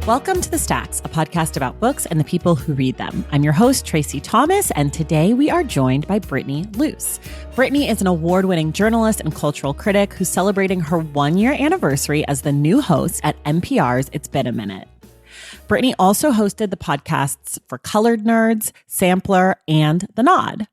Welcome to The Stacks, a podcast about books and the people who read them. I'm your host, Tracy Thomas, and today we are joined by Brittany Luse. Brittany is an award-winning journalist and cultural critic who's celebrating her one-year anniversary as the new host at NPR's It's Been a Minute. Brittany also hosted the podcasts For Colored Nerds, Sampler, and The Nod.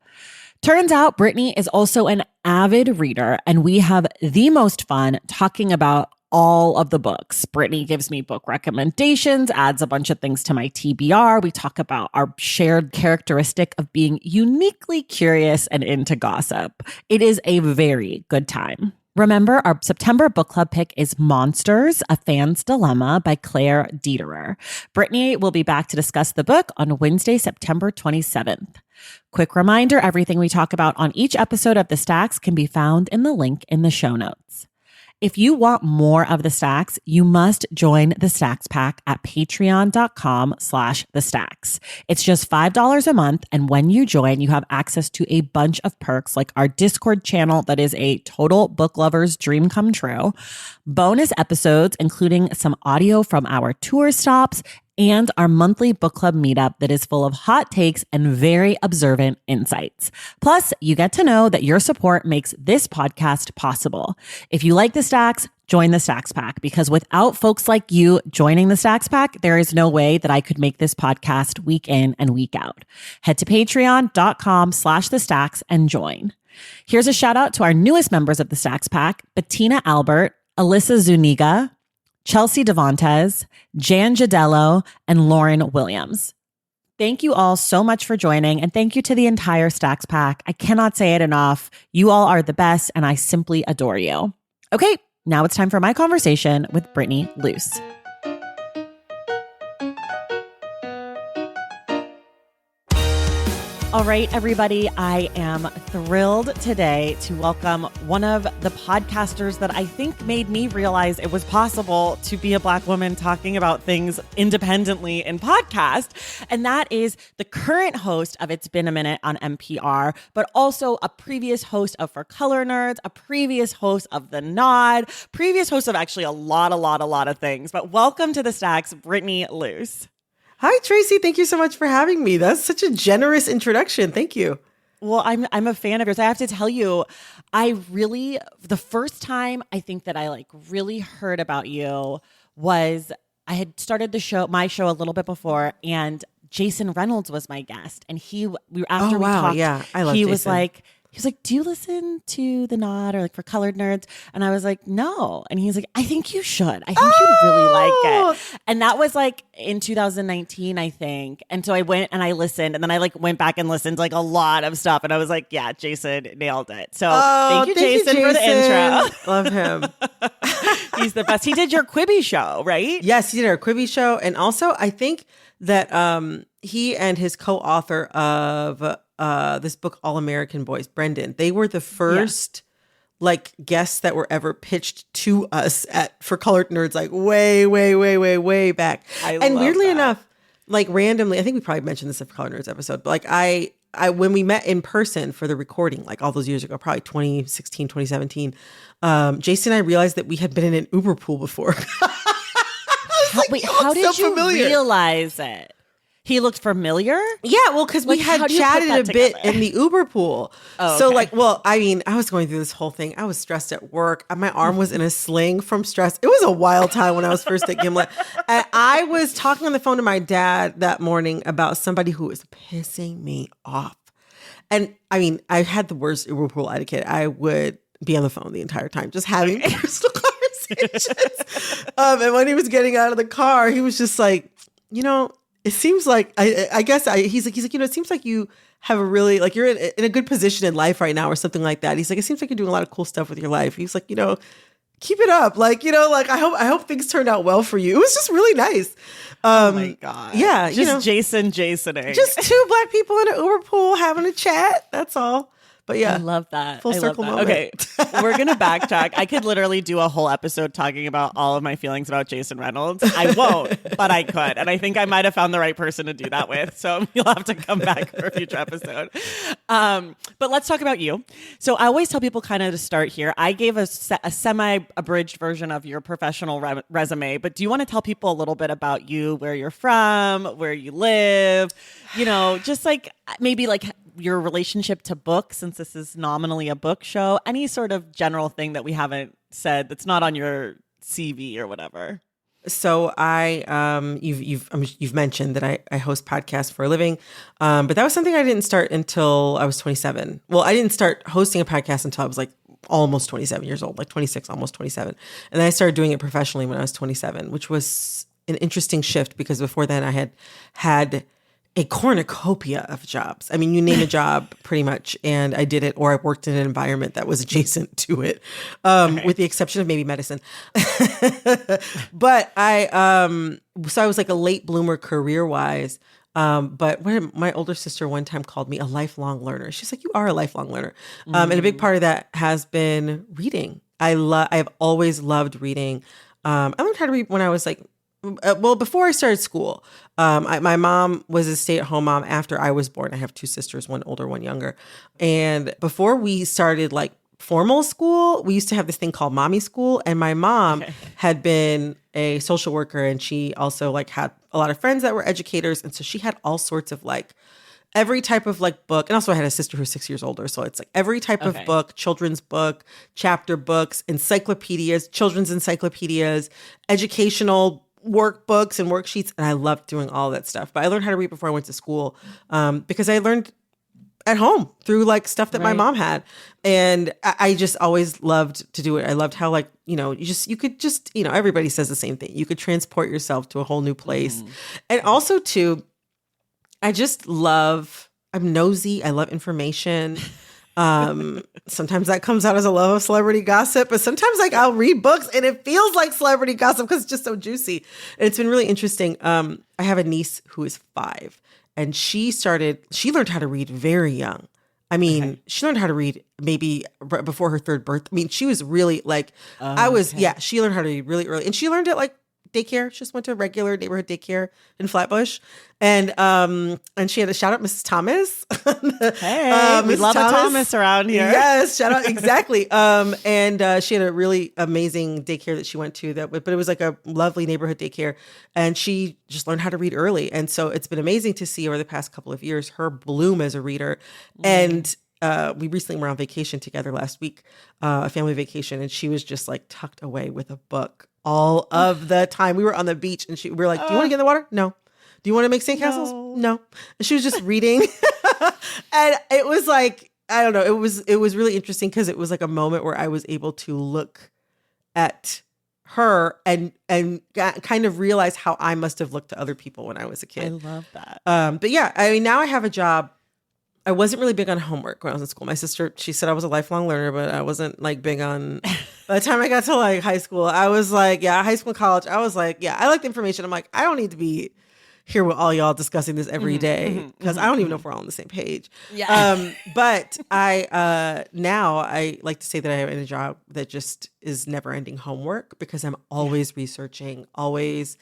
Turns out Brittany is also an avid reader, and we have the most fun talking about all of the books. Brittany gives me book recommendations, adds a bunch of things to my TBR. We talk about our shared characteristic of being uniquely curious and into gossip. It is a very good time. Remember, our September book club pick is Monsters, A Fan's Dilemma by Claire Dederer. Brittany will be back to discuss the book on Wednesday, September 27th. Quick reminder, everything we talk about on each episode of The Stacks can be found in the link in the show notes. If you want more of The Stacks, you must join the Stacks Pack at patreon.com/The Stacks. It's just $5 a month, and when you join, you have access to a bunch of perks like our Discord channel that is a total book lover's dream come true, bonus episodes, including some audio from our tour stops, and our monthly book club meetup that is full of hot takes and very observant insights. Plus, you get to know that your support makes this podcast possible. If you like The Stacks, join the Stacks Pack, because without folks like you joining the Stacks Pack, there is no way that I could make this podcast week in and week out. Head to patreon.com/The Stacks and join. Here's a shout out to our newest members of the Stacks Pack, Bettina Albert, Alyssa Zuniga, Chelsea Devontes, Jan Gidello, and Lauren Williams. Thank you all so much for joining, and thank you to the entire Stacks Pack. I cannot say it enough. You all are the best, and I simply adore you. Okay, now it's time for my conversation with Brittany Luse. All right, everybody, I am thrilled today to welcome one of the podcasters that I think made me realize it was possible to be a Black woman talking about things independently in podcast. And that is the current host of It's Been a Minute on NPR, but also a previous host of For Color Nerds, a previous host of The Nod, previous host of actually a lot of things. But welcome to The Stacks, Brittany Luse. Hi, Tracy. Thank you so much for having me. That's such a generous introduction. Thank you. Well, I'm a fan of yours. I have to tell you, the first time I think that I really heard about you was I had started my show a little bit before, and Jason Reynolds was my guest, and we talked. Yeah, I love he Jason. He was like, do you listen to The Nod or For Colored Nerds? And I was like, no. And he's like, I think you should. I think you'd really like it. And that was in 2019, I think. And so I went and I listened, and then I went back and listened to a lot of stuff. And I was like, yeah, Jason nailed it. So thank you, Jason, for the intro. Love him. He's the best. He did your Quibi show, right? Yes, he did our Quibi show. And also, I think that he and his co-author of this book, All American Boys, Brendan, they were the first guests that were ever pitched to us For Colored Nerds, way back. And weirdly enough, randomly, I think we probably mentioned this in For Colored Nerds episode, but I when we met in person for the recording, all those years ago, probably 2016, 2017, Jason and I realized that we had been in an Uber pool before. Wait, how did you realize it? He looked familiar? Yeah, well, because we had chatted a bit in the Uber pool. Oh, okay. So, I was going through this whole thing. I was stressed at work. My arm was in a sling from stress. It was a wild time when I was first at Gimlet. And I was talking on the phone to my dad that morning about somebody who was pissing me off. And, I had the worst Uber pool etiquette. I would be on the phone the entire time, just having personal conversations. And when he was getting out of the car, he was just like, it seems like he's like, it seems like you have a really you're in a good position in life right now or something like that. He's like, it seems like you're doing a lot of cool stuff with your life. He's like, keep it up. I hope things turned out well for you. It was just really nice. Oh my God. Yeah. Just Jasoning. Just two Black people in an Uber pool having a chat. That's all. But yeah, I love that. Full circle moment. Okay, we're going to backtrack. I could literally do a whole episode talking about all of my feelings about Jason Reynolds. I won't, but I could. And I think I might have found the right person to do that with. So you'll have to come back for a future episode. But let's talk about you. So I always tell people kind of to start here. I gave a semi-abridged version of your professional resume, but do you want to tell people a little bit about you, where you're from, where you live, just like maybe like your relationship to books, since this is nominally a book show, any sort of general thing that we haven't said that's not on your CV or whatever. So you've mentioned that I host podcasts for a living, but that was something I didn't start until I was 27. Well, I didn't start hosting a podcast until I was like almost 27 years old, like 26, almost 27. And then I started doing it professionally when I was 27, which was an interesting shift because before then I had a cornucopia of jobs. I mean, you name a job pretty much, and I did it, or I worked in an environment that was adjacent to it, with the exception of maybe medicine. But so I was like a late bloomer career-wise. But my older sister one time called me a lifelong learner. She's like, you are a lifelong learner. And a big part of that has been reading. I've always loved reading. I learned how to read when I was like, before I started school. My mom was a stay-at-home mom after I was born. I have two sisters, one older, one younger. And before we started like formal school, we used to have this thing called mommy school. And my mom had been a social worker, and she also like had a lot of friends that were educators. And so she had all sorts of like every type of like book. And also I had a sister who's 6 years older. So it's like every type of book, children's book, chapter books, encyclopedias, children's encyclopedias, educational workbooks and worksheets. And I loved doing all that stuff. But I learned how to read before I went to school, because I learned at home through like stuff that my mom had. And I just always loved to do it. I loved how like, you could just, everybody says the same thing. You could transport yourself to a whole new place. And also too, I'm nosy. I love information. Sometimes that comes out as a love of celebrity gossip, but sometimes like I'll read books and it feels like celebrity gossip because it's just so juicy. And it's been really interesting. I have a niece who is 5, and she learned how to read very young. I mean, she learned how to read maybe right before her 3rd birthday. I mean, she was really like, she learned how to read really early, and she learned it like daycare. She just went to a regular neighborhood daycare in Flatbush. And she had a shout out Mrs. Thomas. Hey, we love a Thomas around here. Yes, shout out. Exactly. And she had a really amazing daycare that she went to but it was like a lovely neighborhood daycare. And she just learned how to read early. And so it's been amazing to see over the past couple of years, her bloom as a reader. And we recently were on vacation together last week, a family vacation, and she was just like tucked away with a book all of the time. We were on the beach, and we were like, do you want to get in the water? No. Do you want to make sandcastles? No. And she was just reading. And it was like, I don't know, it was really interesting because it was like a moment where I was able to look at her and kind of realize how I must have looked to other people when I was a kid. I love that. But yeah, I mean, now I have a job. I wasn't really big on homework when I was in school. My sister, she said I was a lifelong learner, but I wasn't like big on, by the time I got to like high school, I was like, high school and college, I was like, I like the information. I'm like, I don't need to be here with all y'all discussing this every day because I don't even know if we're all on the same page. Yeah. But now I like to say that I am in a job that just is never ending homework because I'm always researching, always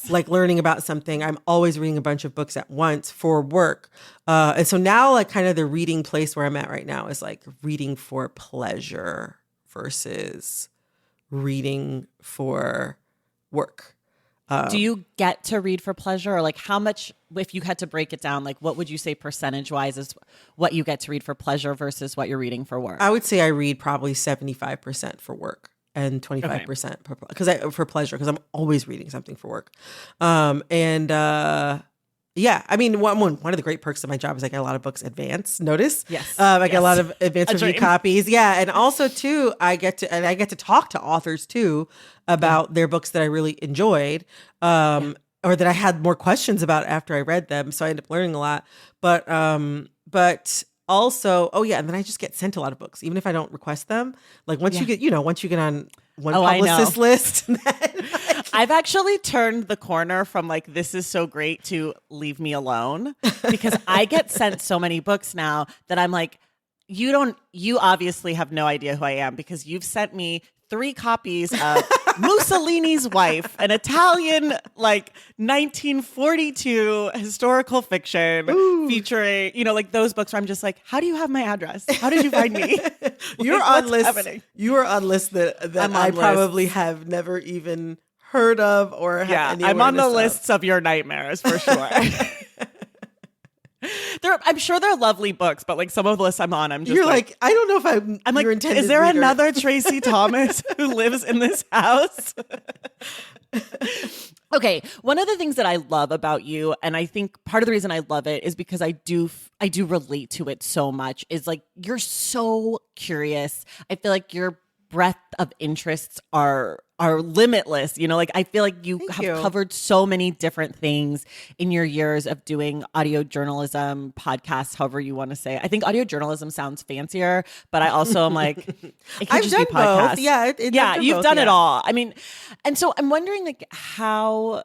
like learning about something. I'm always reading a bunch of books at once for work. And so now like kind of the reading place where I'm at right now is like reading for pleasure versus reading for work. Do you get to read for pleasure, or like how much, if you had to break it down, like what would you say percentage wise is what you get to read for pleasure versus what you're reading for work? I would say I read probably 75% for work and 25% for pleasure, because I'm always reading something for work. Yeah, I mean, one of the great perks of my job is I get a lot of books advance notice. Yes, I get a lot of advance review copies. Yeah, and also too, I get to talk to authors too about their books that I really enjoyed, or that I had more questions about after I read them. So I end up learning a lot. But also, and then I just get sent a lot of books, even if I don't request them. Like once you get on one publicist list. I've actually turned the corner from like, this is so great to leave me alone, because I get sent so many books now that I'm like, you obviously have no idea who I am because you've sent me 3 copies of Mussolini's Wife, an Italian 1942 historical fiction featuring, those books where I'm just like, how do you have my address? How did you find me? You're on lists. You are on lists that I probably have never even heard of or have any I'm on the awareness lists of your nightmares for sure. I'm sure they're lovely books, but some of the lists I'm on, I'm just you're like I don't know if I'm like, your intended is there reader. another Tracy Thomas who lives in this house? Okay, one of the things that I love about you, and I think part of the reason I love it is because I do relate to it so much, is you're so curious. I feel like your breadth of interests are limitless. I feel like you have covered so many different things in your years of doing audio journalism, podcasts, however you want to say. I think audio journalism sounds fancier, but I also am like, it could just be podcasts. Both. Yeah, you've done it all. I mean, and so I'm wondering how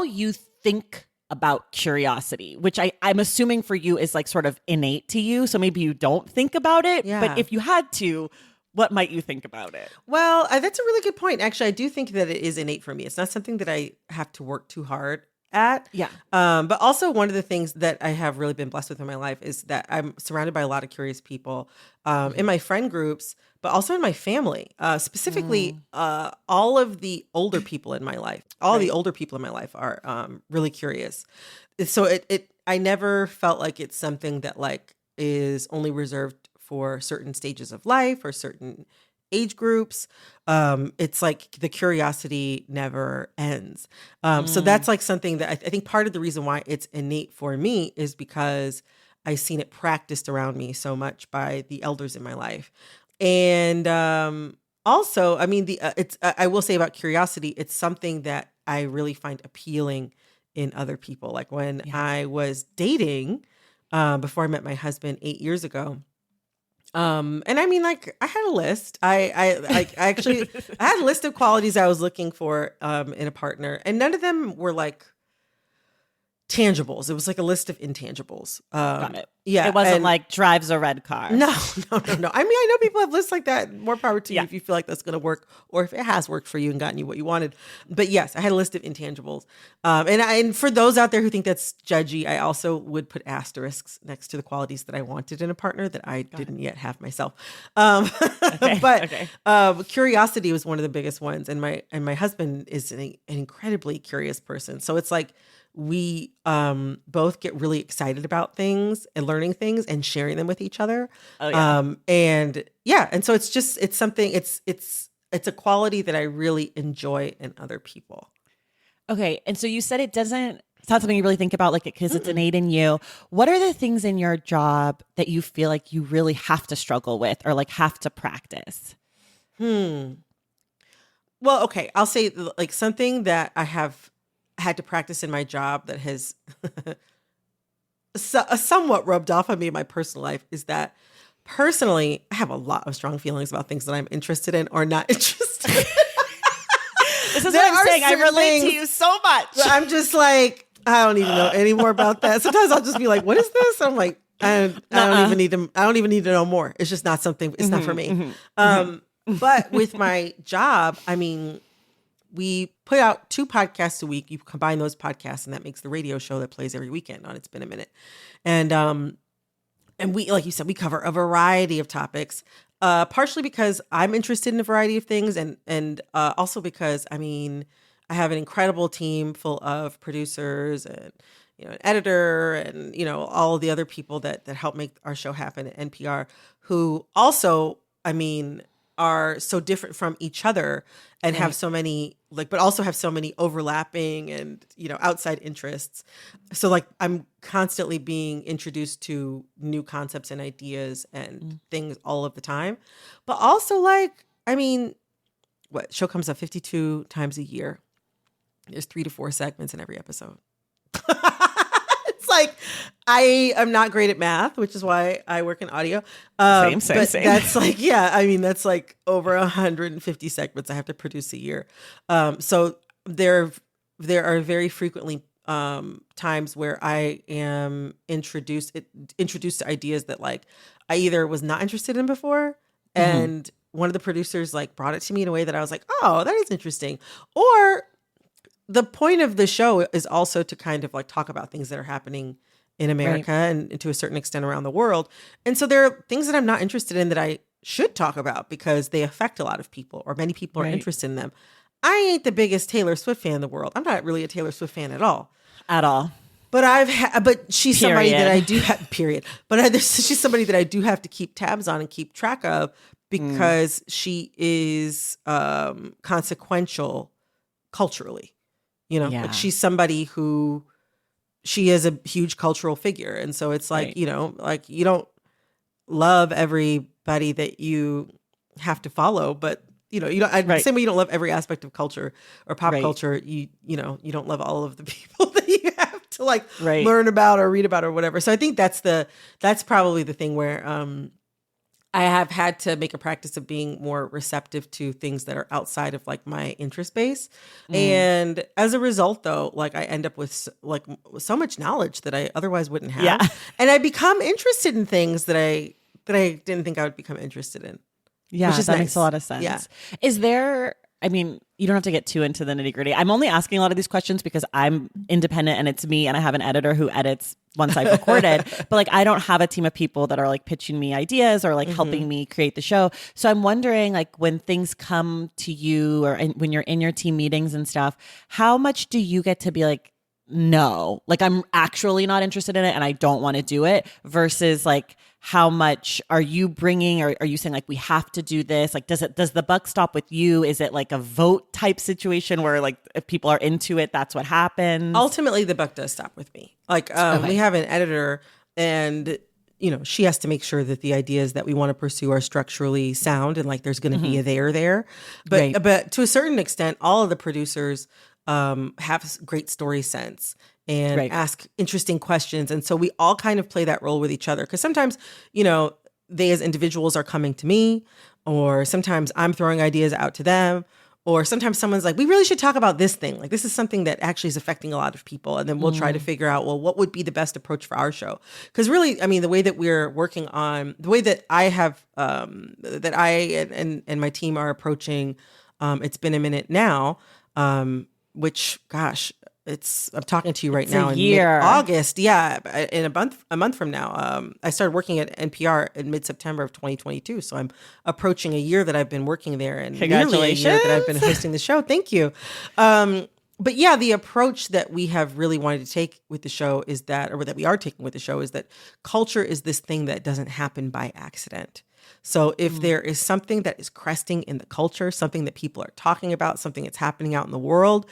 you think about curiosity, which I'm assuming for you is sort of innate to you. So maybe you don't think about it, but if you had to, what might you think about it? Well, that's a really good point. Actually, I do think that it is innate for me. It's not something that I have to work too hard at. Yeah. But also one of the things that I have really been blessed with in my life is that I'm surrounded by a lot of curious people in my friend groups, but also in my family. Specifically, all of the older people in my life, the older people in my life are really curious. So I never felt like it's something that is only reserved for certain stages of life or certain age groups. It's the curiosity never ends. So that's something that I think part of the reason why it's innate for me is because I've seen it practiced around me so much by the elders in my life. And also, I mean, I will say about curiosity, it's something that I really find appealing in other people. Like when I was dating, before I met my husband 8 years ago, and I mean, I had a list. I actually I had a list of qualities I was looking for in a partner, and none of them were tangibles. It was a list of intangibles. Got it. Yeah. It wasn't drives a red car. No. I mean, I know people have lists like that. More power to you if you feel like that's going to work or if it has worked for you and gotten you what you wanted. But yes, I had a list of intangibles. And for those out there who think that's judgy, I also would put asterisks next to the qualities that I wanted in a partner that I didn't yet have myself. Curiosity was one of the biggest ones. And my husband is an incredibly curious person. So it's we both get really excited about things and learning things and sharing them with each other. Oh, yeah. And so it's something, it's a quality that I really enjoy in other people. Okay. And so you said it's not something you really think about because it's innate in you. What are the things in your job that you feel like you really have to struggle with or have to practice? Well, okay. I'll say something that I have had to practice in my job that has somewhat rubbed off on me in my personal life is that personally, I have a lot of strong feelings about things that I'm interested in or not interested in. This is what I'm saying. I relate to you so much. I'm just I don't even know any more about that. Sometimes I'll just be like, what is this? I'm like, I don't even need to know more. It's just not something, it's not for me. But with my job, I mean, we put out 2 podcasts a week. You combine those podcasts, and that makes the radio show that plays every weekend on It's Been a Minute. And we, like you said, we cover a variety of topics, partially because I'm interested in a variety of things, and also because, I mean, I have an incredible team full of producers and an editor and all of the other people that help make our show happen at NPR, who also, I mean, are so different from each other and have so many but also have so many overlapping and outside interests. So I'm constantly being introduced to new concepts and ideas and things all of the time. But also I mean, show comes up 52 times a year. There's 3 to 4 segments in every episode. It's I am not great at math, which is why I work in audio. Same. That's I mean, that's over 150 segments I have to produce a year. So there are very frequently times where I am introduced to ideas that like I either was not interested in before, and one of the producers like brought it to me in a way that I was like, oh, that is interesting. Or the point of the show is also to kind of like talk about things that are happening in America and to a certain extent around the world. And so there are things that I'm not interested in that I should talk about because they affect a lot of people or many people are interested in them. I ain't the biggest Taylor Swift fan in the world. I'm not really a Taylor Swift fan at all. At all. But but she's somebody that I do have, period. But she's somebody that I do have to keep tabs on and keep track of because she is consequential culturally. You know, like she's somebody who she is a huge cultural figure. And so it's like, you know, like you don't love everybody that you have to follow, but you know, you don't, same way you don't love every aspect of culture or pop culture. You know, you don't love all of the people that you have to like learn about or read about or whatever. So I think that's probably the thing where I have had to make a practice of being more receptive to things that are outside of like my interest base. And as a result though, like I end up with like so much knowledge that I otherwise wouldn't have. Yeah. And I become interested in things that I didn't think I would become interested in. Yeah, that makes a lot of sense. Yeah. Is there, I mean, you don't have to get too into the nitty gritty. I'm only asking a lot of these questions because I'm independent and it's me and I have an editor who edits once I've recorded, but like I don't have a team of people that are like pitching me ideas or like helping me create the show. So I'm wondering like when things come to you or when you're in your team meetings and stuff, how much do you get to be like, no, like I'm actually not interested in it and I don't want to do it versus like, how much are you bringing or are you saying like we have to do this? Like does the buck stop with you? Is it like a vote type situation where like if people are into it, that's what happens? Ultimately, the buck does stop with me. Like we have an editor and you know, she has to make sure that the ideas that we want to pursue are structurally sound and like there's going to be a there. But to a certain extent, all of the producers have great story sense and ask interesting questions. And so we all kind of play that role with each other. Because sometimes, you know, they as individuals are coming to me, or sometimes I'm throwing ideas out to them, or sometimes someone's like, we really should talk about this thing. Like this is something that actually is affecting a lot of people. And then we'll try to figure out, well, what would be the best approach for our show? Because really, I mean, the way that we're working on, the way that I have, that I and my team are approaching It's Been a Minute Now, which, gosh, I'm talking to you right now in mid-August. Yeah, in a month from now. I started working at NPR in mid-September of 2022. So I'm approaching a year that I've been working there and nearly a year that I've been hosting the show. Thank you. But yeah, the approach that we have really wanted to take with the show is that, or that we are taking with the show is that culture is this thing that doesn't happen by accident. So if there is something that is cresting in the culture, something that people are talking about, something that's happening out in the world,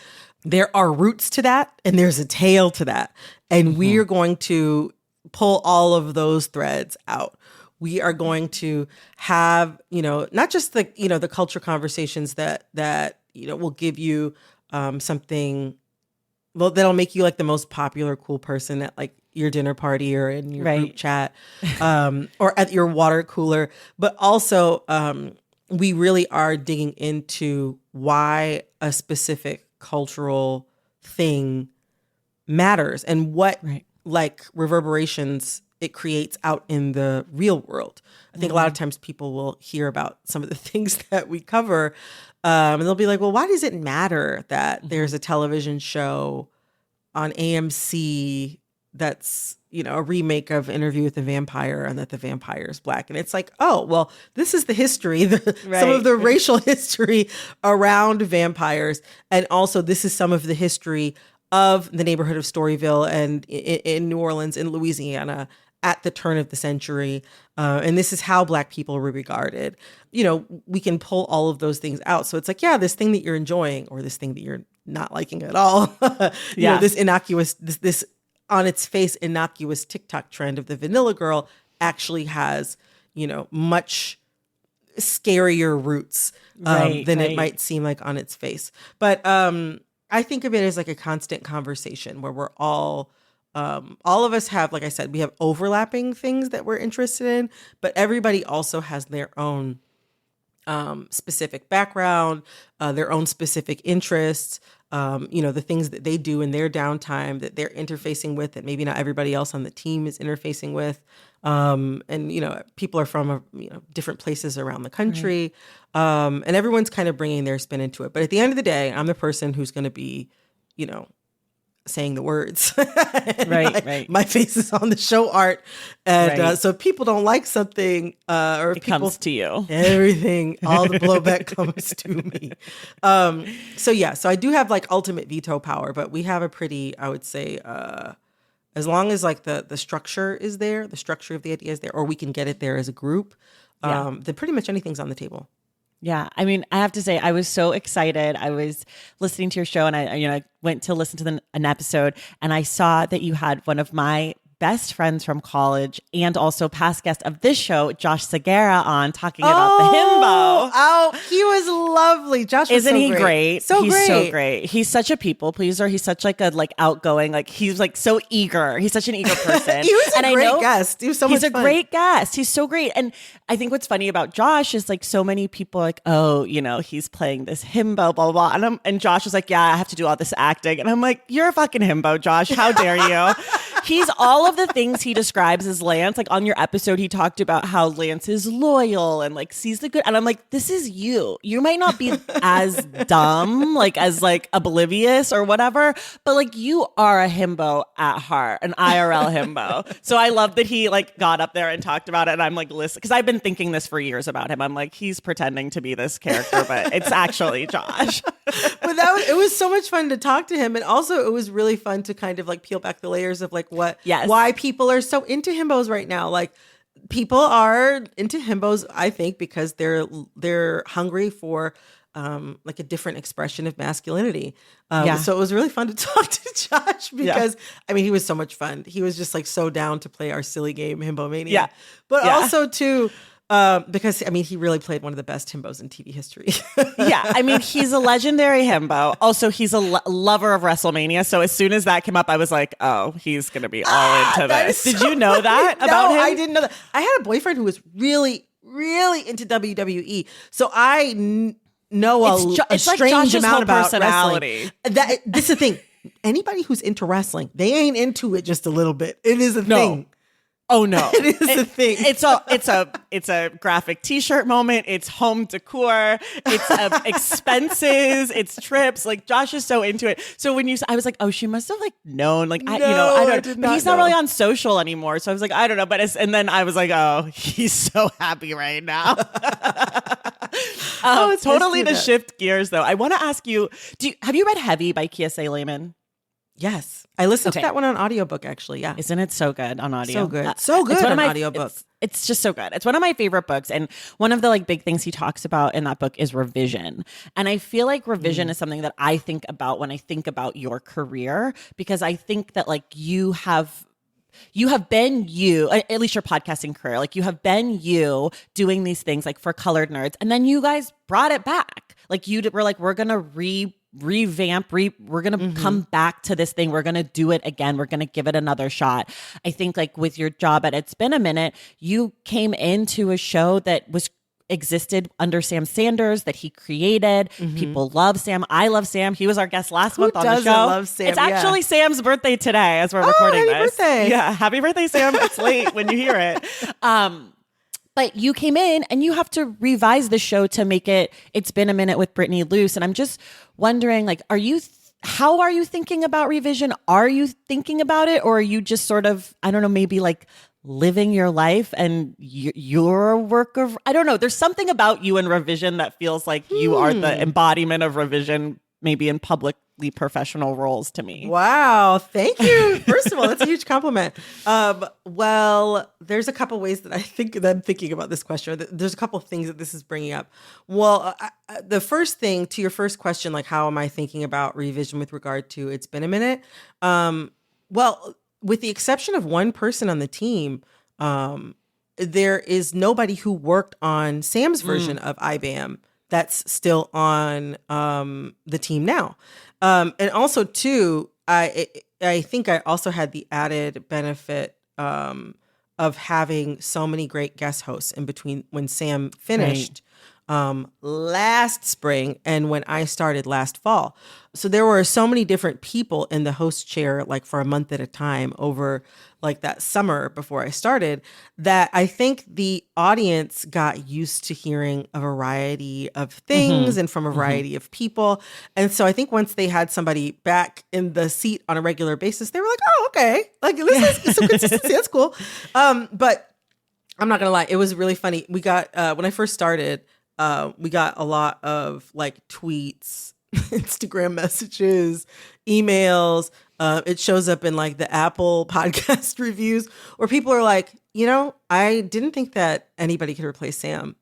there are roots to that and there's a tail to that. And we are going to pull all of those threads out. We are going to have, you know, not just the, you know, the culture conversations that, you know, will give you something, well, that'll make you like the most popular, cool person at like your dinner party or in your group chat or at your water cooler. But also we really are digging into why a specific cultural thing matters and what like reverberations it creates out in the real world. I think a lot of times people will hear about some of the things that we cover and they'll be like, well, why does it matter that there's a television show on AMC that's, you know, a remake of Interview with the Vampire and that the vampire is black? And it's like, oh, well, this is the history, some of the racial history around vampires. And also this is some of the history of the neighborhood of Storyville and in New Orleans, in Louisiana at the turn of the century. And this is how Black people were regarded. You know, we can pull all of those things out. So it's like, yeah, this thing that you're enjoying or this thing that you're not liking at all, you know, this innocuous, this on its face innocuous TikTok trend of the vanilla girl actually has, you know, much scarier roots than it might seem like on its face. But I think of it as like a constant conversation where we're all of us have, like I said, we have overlapping things that we're interested in, but everybody also has their own specific background, their own specific interests. the things that they do in their downtime that they're interfacing with that maybe not everybody else on the team is interfacing with. And people are from different places around the country, and everyone's kind of bringing their spin into it. But at the end of the day, I'm the person who's going to be, saying the words. Right. My face is on the show art, and so if people don't like something, or if it comes to you. Everything, all the blowback comes to me. So I do have like ultimate veto power, but we have a pretty, I would say, as long as like the structure is there, the structure of the idea is there, or we can get it there as a group, then pretty much anything's on the table. Yeah. I mean, I have to say, I was so excited. I was listening to your show and I went to listen to an episode, and I saw that you had one of my best friends from college and also past guest of this show, Josh Segura, on talking about the himbo. Oh, he was lovely. Josh was Isn't he great? He's so great. He's such a people pleaser. He's such like a outgoing, he's like so eager. He's such an eager person. He was a great guest. He was so much fun. He's a great guest. He's so great. And I think what's funny about Josh is like so many people are like, oh, he's playing this himbo, blah, blah, blah. And Josh was like, yeah, I have to do all this acting. And I'm like, you're a fucking himbo, Josh. How dare you? He's all of the things he describes as Lance. Like on your episode, he talked about how Lance is loyal and like sees the good. And I'm like, this is you. You might not be as dumb, as oblivious or whatever, but like you are a himbo at heart, an IRL himbo. So I love that he got up there and talked about it. And I'm like, listen, because I've been thinking this for years about him. I'm like, he's pretending to be this character, but it's actually Josh. But it was so much fun to talk to him. And also it was really fun to kind of peel back the layers of why people are so into himbos right now. Like people are into himbos, I think, because they're hungry for a different expression of masculinity. So it was really fun to talk to Josh because he was so much fun. He was just so down to play our silly game Himbo Mania. But also too, because he really played one of the best himbos in TV history. He's a legendary himbo. Also, he's a lover of WrestleMania. So as soon as that came up, I was like, oh, he's going to be all into this. Did you know that about him? I didn't know that. I had a boyfriend who was really, really into WWE. So I know a strange amount about personality. Wrestling. This is the thing. Anybody who's into wrestling, they ain't into it just a little bit. It is a thing. Oh no, it is a thing. It's a graphic T-shirt moment. It's home decor. It's expenses. It's trips. Josh is so into it. So when I was like, oh, she must have known. I don't. But he's not really on social anymore. So I was like, I don't know. And then I was like, oh, he's so happy right now. Totally to shift gears though. I want to ask you, have you read Heavy by Kiese Layman? Yes. I listened to that one on audiobook, actually. Yeah. Isn't it so good on audio? So good. So good on audiobook. It's just so good. It's one of my favorite books. And one of the big things he talks about in that book is revision. And I feel like revision is something that I think about when I think about your career, because I think that you have been you, at least your podcasting career, you have been you doing these things for Colored Nerds. And then you guys brought it back. You were we're going to revamp, we're going to come back to this thing. We're going to do it again. We're going to give it another shot. I think with your job at It's Been a Minute, you came into a show that existed under Sam Sanders, that he created. People love Sam. I love Sam. He was our guest last month on the show. Love Sam? It's actually Sam's birthday today as we're recording happy this. Birthday. Yeah, happy birthday, Sam. It's late when you hear it. But you came in and you have to revise the show to make It's Been a Minute with Brittany Luse. And I'm just wondering, how are you thinking about revision? Are you thinking about it? Or are you just sort of, I don't know, maybe living your life and you're a work of, I don't know. There's something about you in revision that feels like you are the embodiment of revision, maybe in publicly professional roles to me. Wow. Thank you. First of all, that's a huge compliment. Well, there's a couple ways that I'm thinking about this question. There's a couple of things that this is bringing up. Well, the first thing to your first question, how am I thinking about revision with regard to It's Been a Minute? Well, with the exception of one person on the team, there is nobody who worked on Sam's version of IBAM that's still on the team now. And also, too, I think I also had the added benefit of having so many great guest hosts in between when Sam finished. last spring and when I started last fall. So there were so many different people in the host chair, like for a month at a time over like that summer before I started, that I think the audience got used to hearing a variety of things and from a variety of people. And so I think once they had somebody back in the seat on a regular basis, they were like, oh, okay. Like this is some consistency. That's cool. But I'm not going to lie. It was really funny. We got, when I first started, we got a lot of like tweets, Instagram messages, emails. It shows up in like the Apple podcast reviews where people are like, I didn't think that anybody could replace Sam.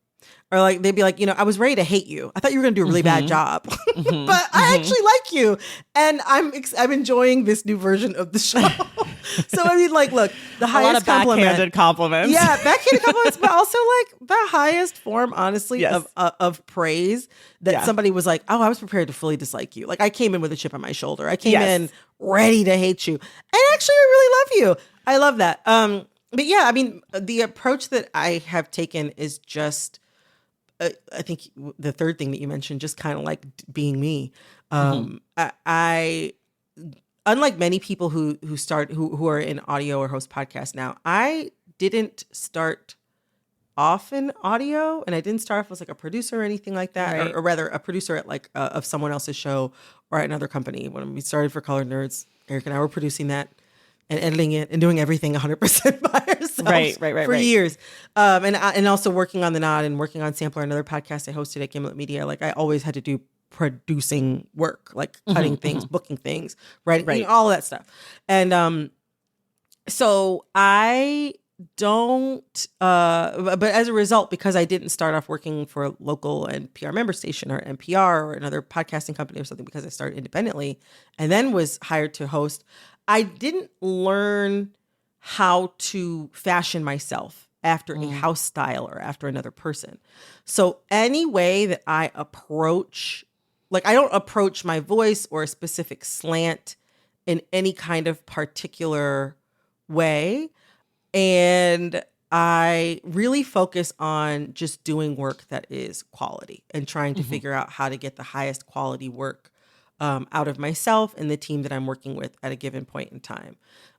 Or like, they'd be like, I was ready to hate you. I thought you were going to do a really bad job, but I actually like you. And I'm enjoying this new version of the show. So, I mean, like, look, the highest compliment. Backhanded compliments. Yeah, backhanded compliments, but also like the highest form, honestly, of praise that somebody was like, oh, I was prepared to fully dislike you. Like I came in with a chip on my shoulder. I came in ready to hate you. And actually, I really love you. I love that. But yeah, I mean, the approach that I have taken is just, I think the third thing that you mentioned, just kind of like being me. I unlike many people who are in audio or host podcasts now, I didn't start off in audio, and I didn't start off as like a producer or anything like that, right. or rather a producer at like of someone else's show or at another company. When we started for Colored Nerds, Eric and I were producing that and editing it and doing everything 100% by ourselves for years. And also working on The Nod and working on Sampler, another podcast I hosted at Gimlet Media. Like I always had to do producing work, like cutting things, booking things, writing, all of that stuff. And so I don't, but as a result, because I didn't start off working for a local NPR member station or NPR or another podcasting company or something, because I started independently and then was hired to host, I didn't learn how to fashion myself after a house style or after another person. So any way that I approach, like I don't approach my voice or a specific slant in any kind of particular way. And I really focus on just doing work that is quality and trying to figure out how to get the highest quality work out of myself and the team that I'm working with at a given point in time.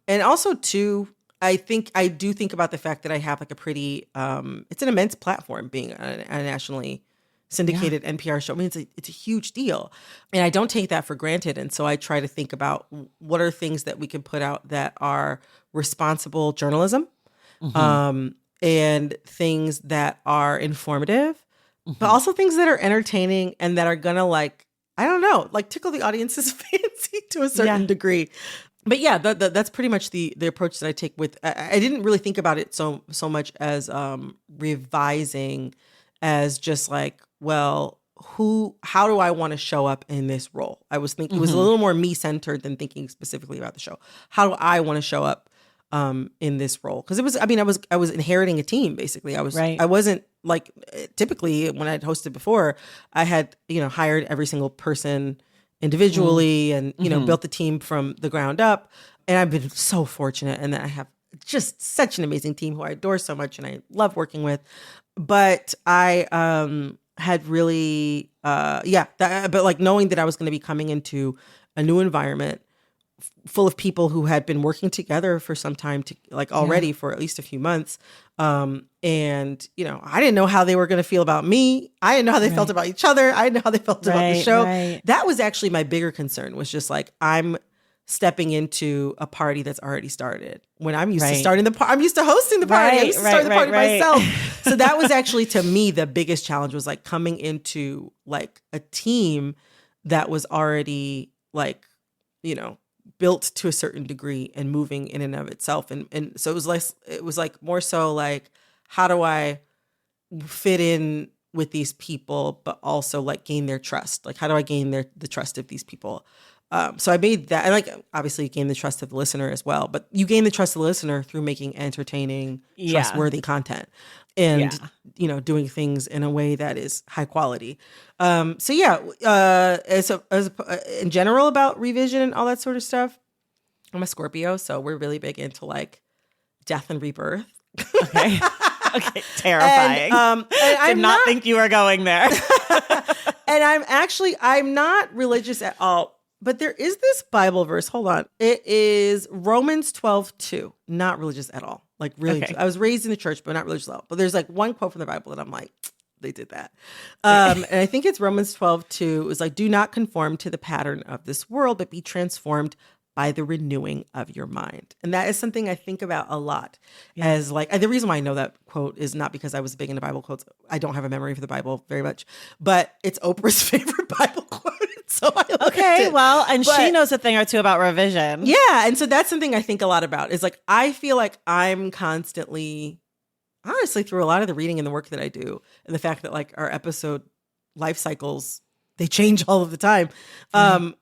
And also too, I do think about the fact that I have like a pretty, it's an immense platform being a nationally syndicated NPR show. I mean, it's a huge deal. And I don't take that for granted. And so I try to think about what are things that we can put out that are responsible journalism, and things that are informative, but also things that are entertaining and that are gonna like, I don't know, like tickle the audience's fancy to a certain degree. But yeah, that's pretty much the approach that I take with, I didn't really think about it so much as revising as just like, well, how do I want to show up in this role? I was thinking it was a little more me-centered than thinking specifically about the show. How do I want to show up in this role? Because it was, I mean, I was inheriting a team basically. I wasn't like, typically when I'd hosted before, I had, hired every single person individually and, built the team from the ground up. And I've been so fortunate, and that I have just such an amazing team who I adore so much and I love working with. But I had really, but like knowing that I was going to be coming into a new environment full of people who had been working together for some time, already for at least a few months. And, I didn't know how they were going to feel about me. I didn't know how they felt about each other. I didn't know how they felt about the show. That was actually my bigger concern, was just like, I'm stepping into a party that's already started. When I'm used to starting I'm used to hosting the party. I'm used to starting the party myself. So that was actually, to me, the biggest challenge, was like coming into like a team that was already like, built to a certain degree and moving in and of itself. And so it was like more so like, how do I fit in with these people, but also like gain their trust? Like, how do I gain the trust of these people? So I made that, and like obviously gain the trust of the listener as well, but you gain the trust of the listener through making entertaining, trustworthy content and, doing things in a way that is high quality. As in general about revision and all that sort of stuff, I'm a Scorpio, so we're really big into like death and rebirth. Okay. terrifying. And Did not think you were going there. And I'm not religious at all. But there is this Bible verse. Hold on. It is Romans 12:2. Not religious at all. Like really, okay. I was raised in the church, but not religious at all. But there's like one quote from the Bible that I'm like, they did that. And I think it's Romans 12:2. It was like, do not conform to the pattern of this world, but be transformed by the renewing of your mind. And that is something I think about a lot. As like, the reason why I know that quote is not because I was big into Bible quotes. I don't have a memory for the Bible very much, but it's Oprah's favorite Bible quote. So she knows a thing or two about revision. Yeah. And so that's something I think a lot about is like, I feel like I'm constantly, honestly, through a lot of the reading and the work that I do and the fact that like our episode life cycles, they change all of the time. They're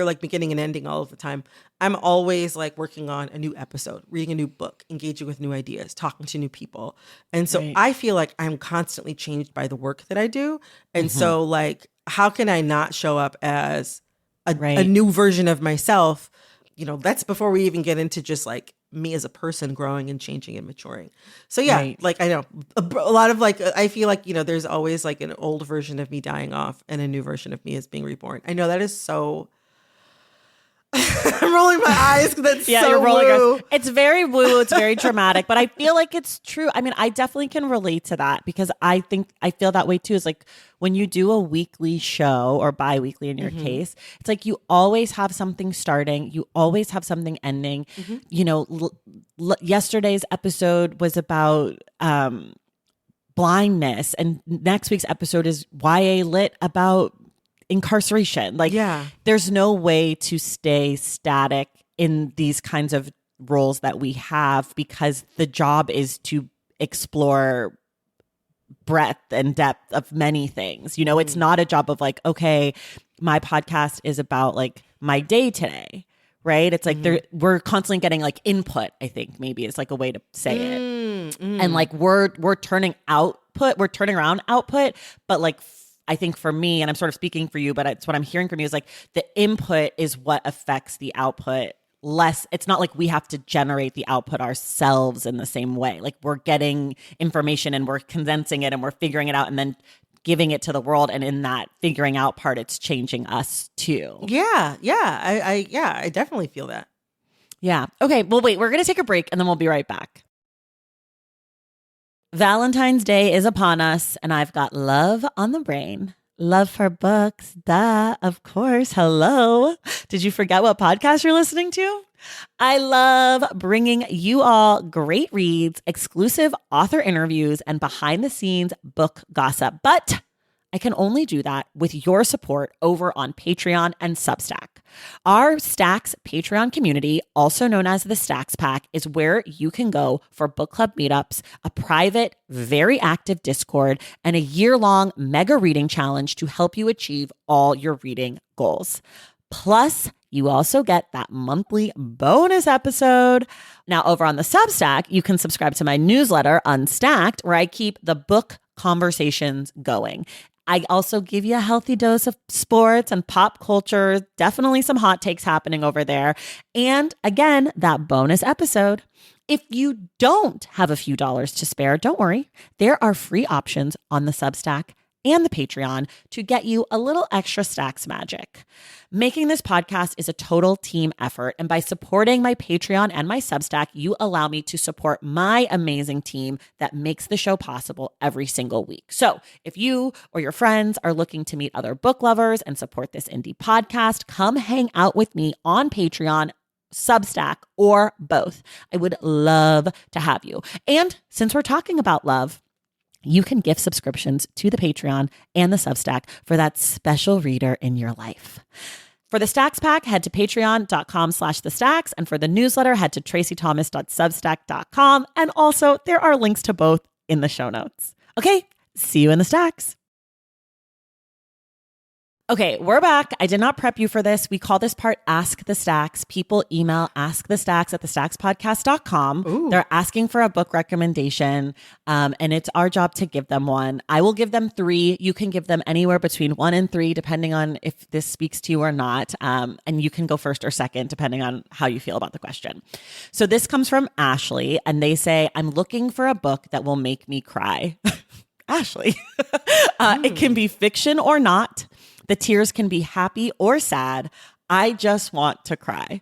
like beginning and ending all of the time. I'm always like working on a new episode, reading a new book, engaging with new ideas, talking to new people. And so I feel like I'm constantly changed by the work that I do. And so like, how can I not show up as a new version of myself? You know, that's before we even get into just like me as a person growing and changing and maturing. So like I know a lot of like, I feel like, you know, there's always like an old version of me dying off and a new version of me is being reborn. I know that is so, I'm rolling my eyes because that's so you're rolling woo. It's very woo. It's very dramatic, but I feel like it's true. I mean, I definitely can relate to that because I think I feel that way too. Is like when you do a weekly show or bi-weekly in your case, it's like you always have something starting. You always have something ending. You know, yesterday's episode was about blindness and next week's episode is YA Lit about incarceration. Like there's no way to stay static in these kinds of roles that we have because the job is to explore breadth and depth of many things. You know, it's not a job of like, okay, my podcast is about like my day today, right? It's like we're constantly getting like input, I think maybe is like a way to say it. And like we're turning around output, but like I think for me, and I'm sort of speaking for you, but it's what I'm hearing from you is like the input is what affects the output less. It's not like we have to generate the output ourselves in the same way. Like we're getting information and we're condensing it and we're figuring it out and then giving it to the world. And in that figuring out part, it's changing us too. Yeah. I definitely feel that. Yeah. Okay. Well, wait, we're going to take a break and then we'll be right back. Valentine's Day is upon us, and I've got love on the brain. Love for books, duh, of course. Hello. Did you forget what podcast you're listening to? I love bringing you all great reads, exclusive author interviews, and behind-the-scenes book gossip. But I can only do that with your support over on Patreon and Substack. Our Stacks Patreon community, also known as the Stacks Pack, is where you can go for book club meetups, a private, very active Discord, and a year-long mega reading challenge to help you achieve all your reading goals. Plus, you also get that monthly bonus episode. Now, over on the Substack, you can subscribe to my newsletter, Unstacked, where I keep the book conversations going. I also give you a healthy dose of sports and pop culture, definitely some hot takes happening over there. And again, that bonus episode. If you don't have a few dollars to spare, don't worry. There are free options on the Substack and the Patreon to get you a little extra Stacks magic. Making this podcast is a total team effort, and by supporting my Patreon and my Substack, you allow me to support my amazing team that makes the show possible every single week. So if you or your friends are looking to meet other book lovers and support this indie podcast, come hang out with me on Patreon, Substack, or both. I would love to have you. And since we're talking about love, you can gift subscriptions to the Patreon and the Substack for that special reader in your life. For the Stacks Pack, head to patreon.com/thestacks. And for the newsletter, head to tracythomas.substack.com. And also, there are links to both in the show notes. Okay, see you in the Stacks. Okay, we're back. I did not prep you for this. We call this part Ask the Stacks. People email askthestacks@thestackspodcast.com. Ooh. They're asking for a book recommendation, and it's our job to give them one. I will give them 3. You can give them anywhere between 1 and 3, depending on if this speaks to you or not. And you can go first or second, depending on how you feel about the question. So this comes from Ashley, and they say, I'm looking for a book that will make me cry. Ashley. It can be fiction or not. The tears can be happy or sad. I just want to cry.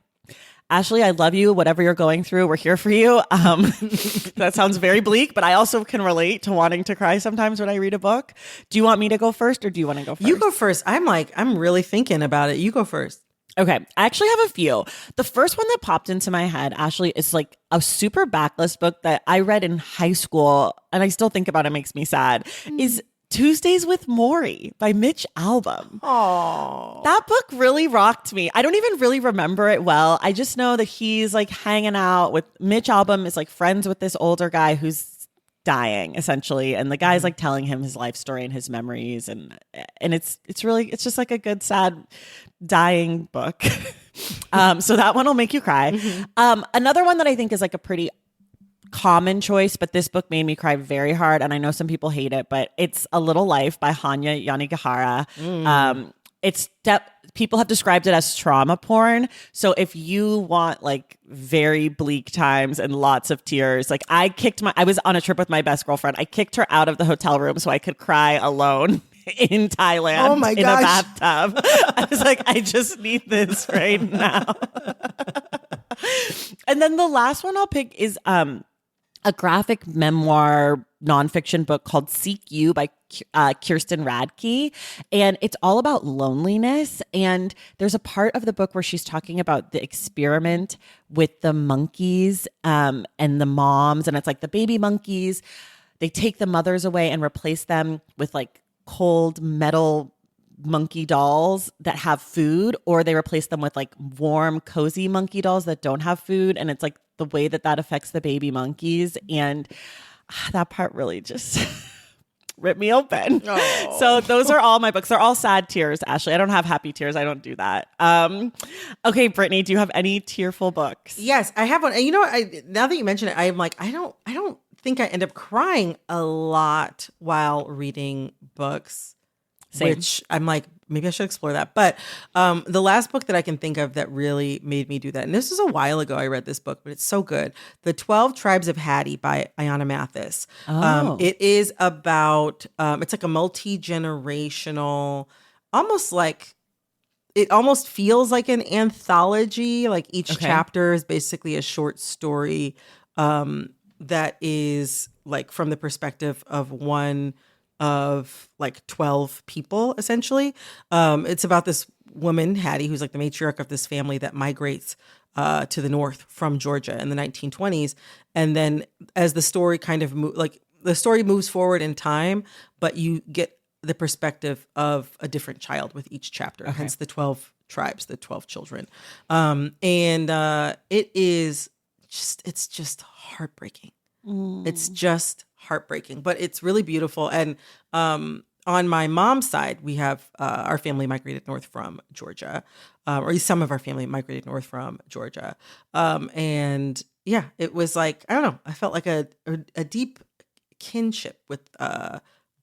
Ashley, I love you. Whatever you're going through, we're here for you. That sounds very bleak, but I also can relate to wanting to cry sometimes when I read a book. Do you want me to go first or do you want to go first? You go first. I'm really thinking about it. You go first. Okay. I actually have a few. The first one that popped into my head, Ashley, is like a super backlist book that I read in high school and I still think about it, makes me sad, is Tuesdays with Morrie by Mitch Albom. Oh, that book really rocked me. I don't even really remember it well. I just know that he's like hanging out with Mitch Albom is like friends with this older guy who's dying essentially, and the guy's like telling him his life story and his memories, and it's just like a good sad dying book. So that one will make you cry. Another one that I think is like a pretty common choice, but this book made me cry very hard, and I know some people hate it, but it's A Little Life by Hanya Yanagihara. People have described it as trauma porn. So if you want like very bleak times and lots of tears, like I was on a trip with my best girlfriend. I kicked her out of the hotel room so I could cry alone in Thailand. Oh my in gosh. a bathtub. I was like, I just need this right now. And then the last one I'll pick is a graphic memoir nonfiction book called Seek You by Kirsten Radke. And it's all about loneliness. And there's a part of the book where she's talking about the experiment with the monkeys and the moms. And it's like the baby monkeys, they take the mothers away and replace them with like cold metal monkey dolls that have food, or they replace them with like warm, cozy monkey dolls that don't have food. And it's like the way that affects the baby monkeys. And that part really just ripped me open. Oh. So those are all my books. They're all sad tears, Ashley. I don't have happy tears. I don't do that. Okay, Brittany, do you have any tearful books? Yes, I have one. And you know what? Now that you mention it, I'm like, I don't think I end up crying a lot while reading books. Same. Which I'm like, maybe I should explore that. But the last book that I can think of that really made me do that, and this was a while ago I read this book, but it's so good. The 12 Tribes of Hattie by Ayanna Mathis. It is about, it's like a multi-generational, it almost feels like an anthology. Like each chapter is basically a short story that is like from the perspective of one of like 12 people, essentially. It's about this woman, Hattie, who's like the matriarch of this family that migrates to the north from Georgia in the 1920s. And then as the story kind of the story moves forward in time, but you get the perspective of a different child with each chapter, hence the 12 tribes, the 12 children. It's just heartbreaking. It's just heartbreaking, but it's really beautiful. And on my mom's side, we have our family migrated north from Georgia, or at least some of our family migrated north from Georgia. And yeah, it was like, I don't know, I felt like a deep kinship with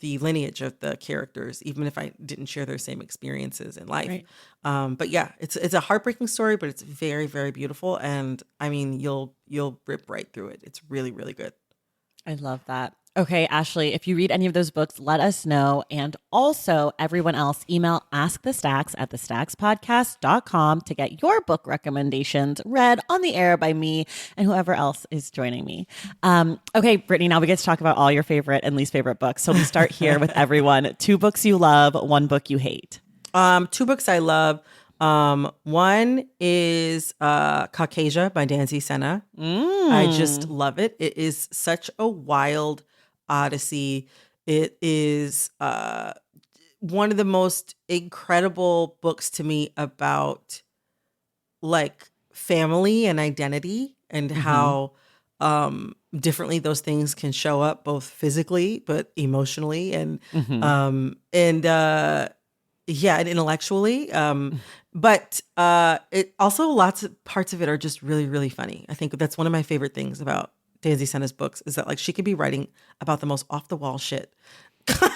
the lineage of the characters, even if I didn't share their same experiences in life. Right. But yeah, it's a heartbreaking story, but it's very, very beautiful. And I mean, you'll rip right through it. It's really, really good. I love that. Okay, Ashley, if you read any of those books, let us know. And also, everyone else, email askthestacks@thestackspodcast.com to get your book recommendations read on the air by me and whoever else is joining me. Okay, Brittany, now we get to talk about all your favorite and least favorite books. So we start here with everyone. 2 books you love, 1 book you hate. 2 books I love. One is Caucasia by Danzy Senna. I just love it. It is such a wild odyssey. It is one of the most incredible books to me about like family and identity and how differently those things can show up both physically but emotionally, and Yeah, and intellectually. But it also lots of parts of it are just really, really funny. I think that's one of my favorite things about Daisy Senna's books is that like she could be writing about the most off the wall shit.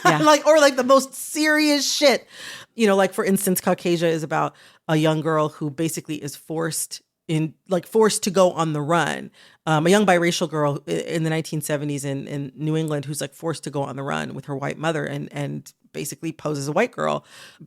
Like, or like the most serious shit. You know, like for instance, Caucasia is about a young girl who basically is forced to go on the run. A young biracial girl in the 1970s in New England who's like forced to go on the run with her white mother and basically poses a white girl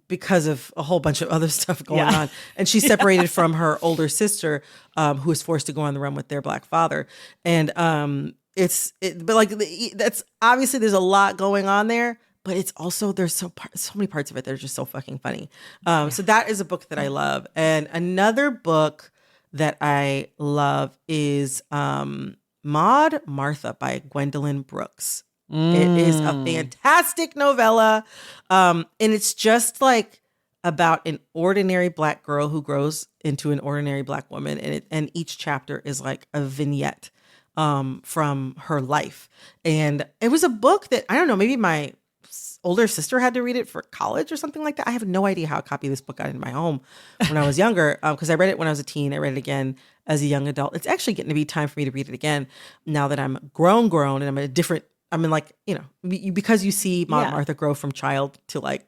because of a whole bunch of other stuff going on. And she's separated from her older sister, who is forced to go on the run with their black father. And but like that's obviously there's a lot going on there, but it's also there's so many parts of it that are just so fucking funny. So that is a book that I love. And another book that I love is Maud Martha by Gwendolyn Brooks. It is a fantastic novella. And it's just like about an ordinary Black girl who grows into an ordinary Black woman. And each chapter is like a vignette from her life. And it was a book that, I don't know, maybe my older sister had to read it for college or something like that. I have no idea how a copy of this book got into my home when I was younger, because I read it when I was a teen. I read it again as a young adult. It's actually getting to be time for me to read it again now that I'm grown and I'm in like, you know, because you see Maud Martha grow from child to like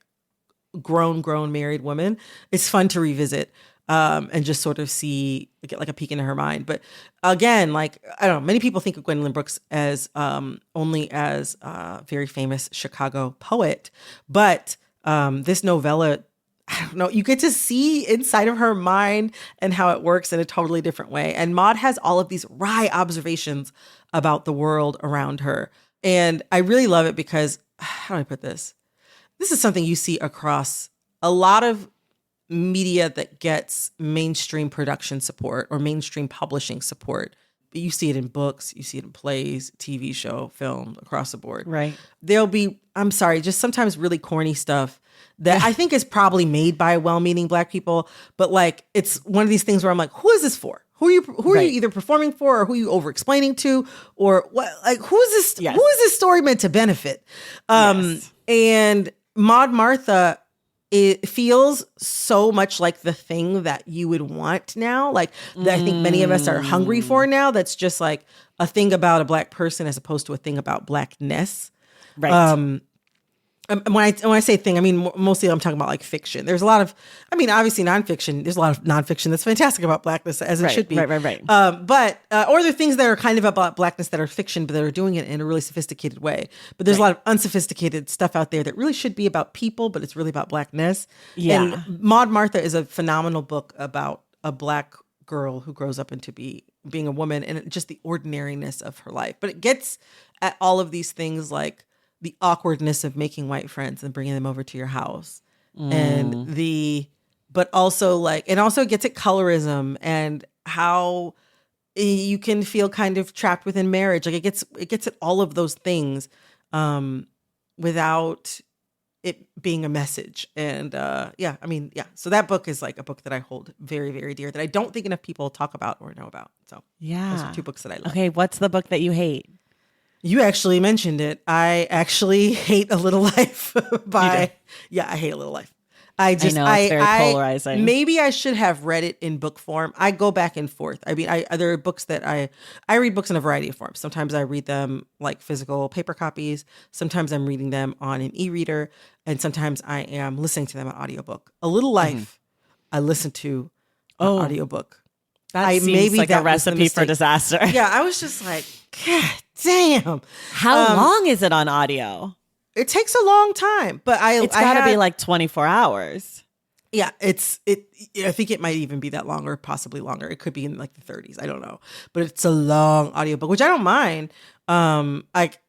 grown married woman. It's fun to revisit and just sort of get like a peek into her mind. But again, like, I don't know, many people think of Gwendolyn Brooks as only as a very famous Chicago poet. But this novella, I don't know, you get to see inside of her mind and how it works in a totally different way. And Maud has all of these wry observations about the world around her. And I really love it because, how do I put this? This is something you see across a lot of media that gets mainstream production support or mainstream publishing support. But you see it in books, you see it in plays, TV show, film, across the board. Right. There'll be, I'm sorry, just sometimes really corny stuff that I think is probably made by well-meaning Black people. But like, it's one of these things where I'm like, who is this for? Who are you either performing for, or who are you over-explaining to, or what? Like, who is this? Yes. Who is this story meant to benefit? And Maud Martha, it feels so much like the thing that you would want now, like that I think many of us are hungry for now. That's just like a thing about a Black person as opposed to a thing about Blackness. Right. When I say thing, I mean, mostly I'm talking about like fiction. There's a lot of, I mean, obviously nonfiction. There's a lot of nonfiction that's fantastic about Blackness, as it should be. Right. Or there are things that are kind of about Blackness that are fiction, but that are doing it in a really sophisticated way. But there's a lot of unsophisticated stuff out there that really should be about people, but it's really about Blackness. Yeah. And Maud Martha is a phenomenal book about a Black girl who grows up into being a woman and just the ordinariness of her life. But it gets at all of these things like the awkwardness of making white friends and bringing them over to your house. But also like, it also gets at colorism and how you can feel kind of trapped within marriage. Like it gets at all of those things without it being a message. And so that book is like a book that I hold very, very dear that I don't think enough people talk about or know about. So those are two books that I love. Okay, what's the book that you hate? You actually mentioned it. I actually hate A Little Life I hate A Little Life. I know, it's very polarizing. Maybe I should have read it in book form. I go back and forth. I mean, there are books that I read books in a variety of forms. Sometimes I read them like physical paper copies. Sometimes I'm reading them on an e-reader. And sometimes I am listening to them on audiobook. A Little Life, I listened to an audiobook. That seems like a recipe for disaster. Yeah, I was just like, God damn. How long is it on audio? It takes a long time, but it's got to be like 24 hours. Yeah, I think it might even be that long or possibly longer. It could be in like the 30s. I don't know, but it's a long audiobook, which I don't mind. Like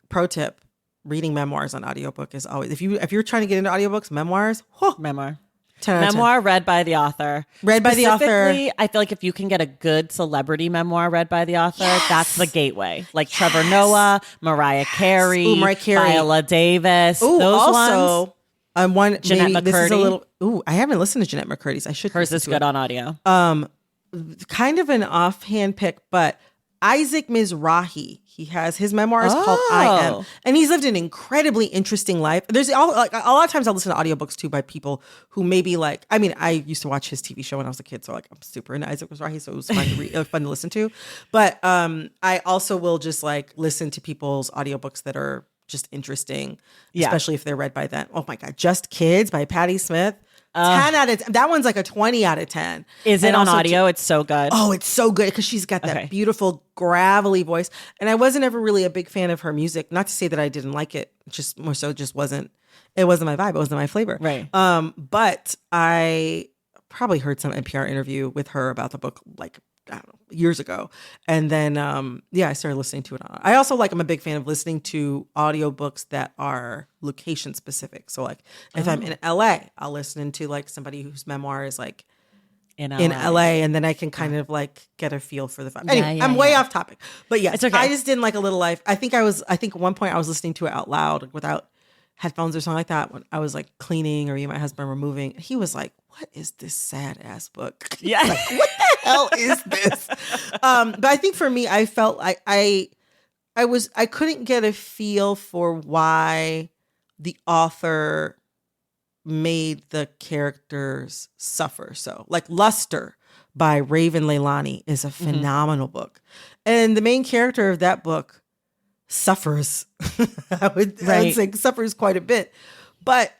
pro tip, reading memoirs on audiobook is always, if you're trying to get into audiobooks, memoirs, memoir. Read by the author. I feel like if you can get a good celebrity memoir read by the author, that's the gateway. Like Trevor Noah, Mariah Carey, Viola Davis. Those also, ones. Jeanette McCurdy. I haven't listened to Jeanette McCurdy's. I should. Hers is good on audio. Kind of an offhand pick, but Isaac Mizrahi. He has his memoir is called I Am. And he's lived an incredibly interesting life. There's a lot of times I listen to audiobooks too by people who maybe like, I mean, I used to watch his TV show when I was a kid. So like I'm super into Isaac Mizrahi. So it was fun to read, fun to listen to. But I also will just like listen to people's audiobooks that are just interesting, especially if they're read by them. Oh my God. Just Kids by Patti Smith. 10 out of 10. That one's like a 20 out of 10. Is it on audio? It's so good. Oh, it's so good because she's got that beautiful gravelly voice. And I wasn't ever really a big fan of her music. Not to say that I didn't like it. Just more so just wasn't. It wasn't my vibe. It wasn't my flavor. Right. But I probably heard some NPR interview with her about the book like, I don't know, years ago. And then, I started listening to it. I also I'm a big fan of listening to audiobooks that are location specific. So like if I'm in LA, I'll listen to like somebody whose memoir is like in LA. And then I can kind of like get a feel for the vibe. Anyway, I'm way off topic, but yes, okay. I just didn't like A Little Life. I think at one point I was listening to it out loud without headphones or something like that when I was like cleaning or me and my husband were moving. And he was like, what is this sad ass book? Yeah. Like, what the hell is this? But I think for me, I felt like I couldn't get a feel for why the author made the characters suffer. So like Luster by Raven Leilani is a phenomenal book. And the main character of that book suffers. I would say suffers quite a bit. But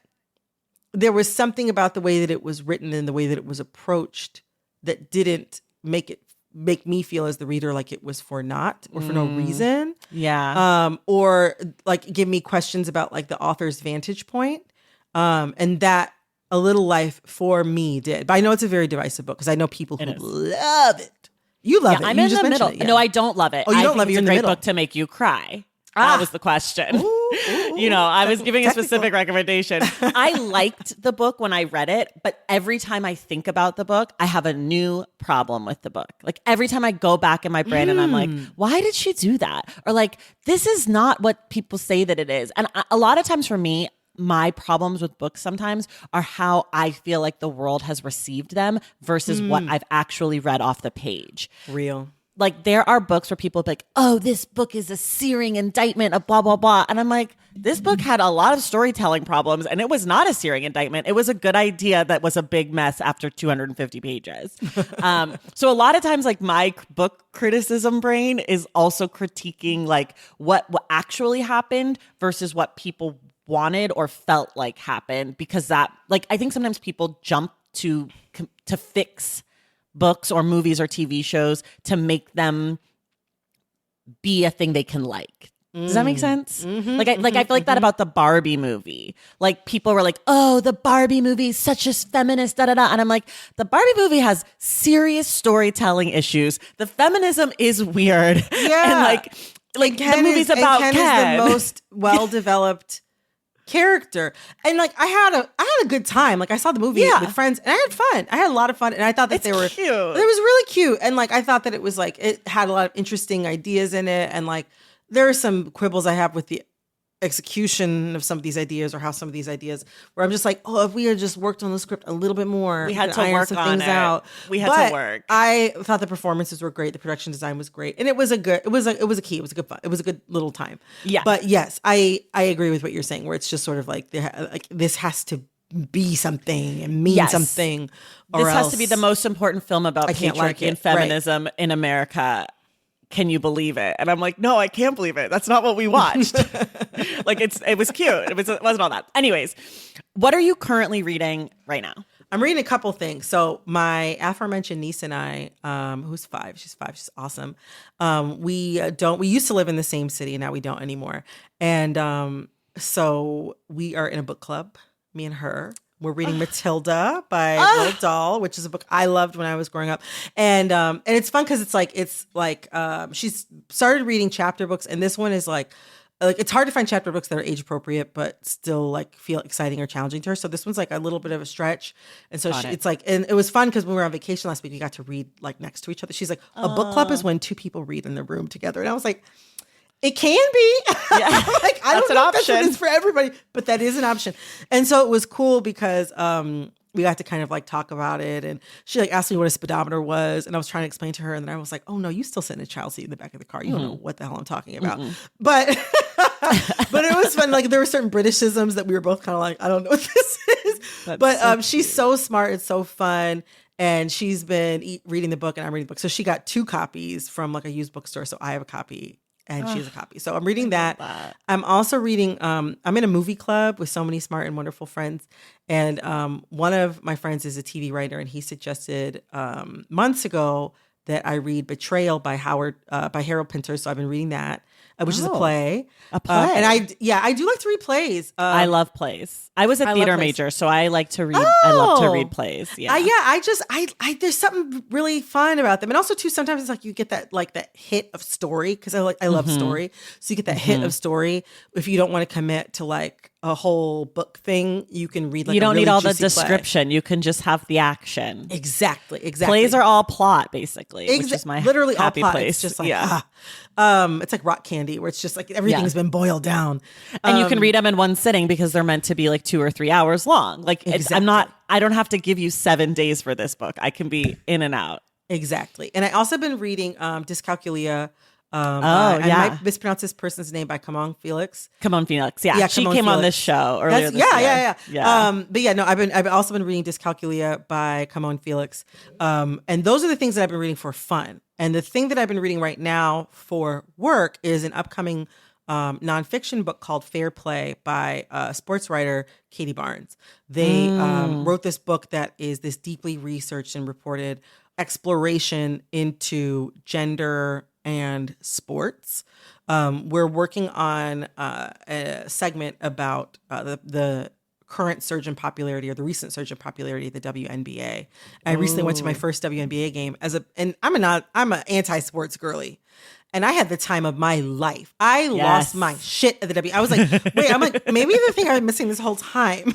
there was something about the way that it was written and the way that it was approached that didn't make me feel as the reader like it was for naught or for no reason. Yeah. Or like give me questions about like the author's vantage point. And that A Little Life for me did. But I know it's a very divisive book because I know people who love it. You love it. I'm in the middle. No, I don't love it. Oh, you don't love it. You're in the middle. It's a great book to make you cry. That was the question. Ooh, I was giving a specific recommendation. I liked the book when I read it, but every time I think about the book, I have a new problem with the book. Like every time I go back in my brain and I'm like, why did she do that? Or like, this is not what people say that it is. And a lot of times for me, my problems with books sometimes are how I feel like the world has received them versus what I've actually read off the page. Real. Like there are books where people are like, oh, this book is a searing indictment of blah, blah, blah. And I'm like, this book had a lot of storytelling problems and it was not a searing indictment. It was a good idea that was a big mess after 250 pages. So a lot of times like my book criticism brain is also critiquing like what actually happened versus what people wanted or felt like happened, because that like I think sometimes people jump to fix books or movies or TV shows to make them be a thing they can like. Does that make sense? I feel like that about the Barbie movie. Like people were like, "Oh, the Barbie movie is such a feminist." And I'm like, the Barbie movie has serious storytelling issues. The feminism is weird. Yeah, and like the movie's about Ken. Ken is the most well developed character, and like I had a good time. Like I saw the movie with friends and I had fun. I had a lot of fun, and I thought that they were cute. It was really cute, and like I thought that it was like it had a lot of interesting ideas in it, and like there are some quibbles I have with the execution of some of these ideas or how some of these ideas where I'm just like, oh, if we had just worked on the script a little bit more, we had to work some on things it. Out. We had to work. I thought the performances were great. The production design was great. And it was a key. It was a good fun. It was a good little time. Yeah. But yes, I agree with what you're saying, where it's just sort of like this has to be something and mean something. Or this else has to be the most important film about patriarchy and feminism in America. Can you believe it? And I'm like, no, I can't believe it. That's not what we watched. Like it was cute. It wasn't all that. Anyways, what are you currently reading right now? I'm reading a couple things. So my aforementioned niece and I, who's 5, she's awesome. We used to live in the same city. Now we don't anymore. And so we are in a book club, me and her. We're reading Matilda by Roald Dahl, which is a book I loved when I was growing up. And it's fun because it's like she's started reading chapter books, and this one is like it's hard to find chapter books that are age appropriate but still like feel exciting or challenging to her. So this one's like a little bit of a stretch. And so it's like, and it was fun because when we were on vacation last week, we got to read like next to each other. She's like, a book club is when 2 people read in the room together. And I was like, it can be. Yeah. Like, I don't know if that's what it's for everybody, but that is an option. And so it was cool because we got to kind of like talk about it. And she like asked me what a speedometer was. And I was trying to explain to her. And then I was like, oh no, you still sit in a child seat in the back of the car. You don't know what the hell I'm talking about. But but it was fun. Like there were certain Britishisms that we were both kind of like, I don't know what this is. But so she's so smart. It's so fun. And she's been reading the book and I'm reading the book. So she got 2 copies from like a used bookstore. So I have a copy and she has a copy. So I'm reading that. I'm also reading, I'm in a movie club with so many smart and wonderful friends. And one of my friends is a TV writer and he suggested months ago that I read Betrayal by Harold Pinter. So I've been reading that, which is a play. A play. And I do like to read plays. I love plays. I was a theater major, so I like to read. I love to read plays. Yeah. I there's something really fun about them. And also too, sometimes it's like you get that hit of story because I love story. So you get that hit of story. If you don't want to commit to like a whole book thing, you can read like you don't really need all the juicy description. play. You can just have the action. Exactly. Plays are all plot basically, which is my literally happy all plot. place. It's just like it's like rock candy where it's just like everything's been boiled down. And you can read them in one sitting because they're meant to be like 2 or 3 hours long. Like I don't have to give you 7 days for this book. I can be in and out. Exactly. And I also been reading Dyscalculia. I might mispronounce this person's name by Kamon Felix. Kamon Felix. Yeah. She came on this show earlier this year. Yeah. But yeah, no, I've also been reading Dyscalculia by Kamon Felix. And those are the things that I've been reading for fun. And the thing that I've been reading right now for work is an upcoming nonfiction book called Fair Play by sports writer Katie Barnes. They wrote this book that is this deeply researched and reported exploration into gender and sports. We're working on a segment about the current surge in popularity or the recent surge in popularity of the WNBA. I recently went to my first WNBA game and I'm an anti-sports girly. And I had the time of my life. I lost my shit at the W. I was like, maybe the thing I'm missing this whole time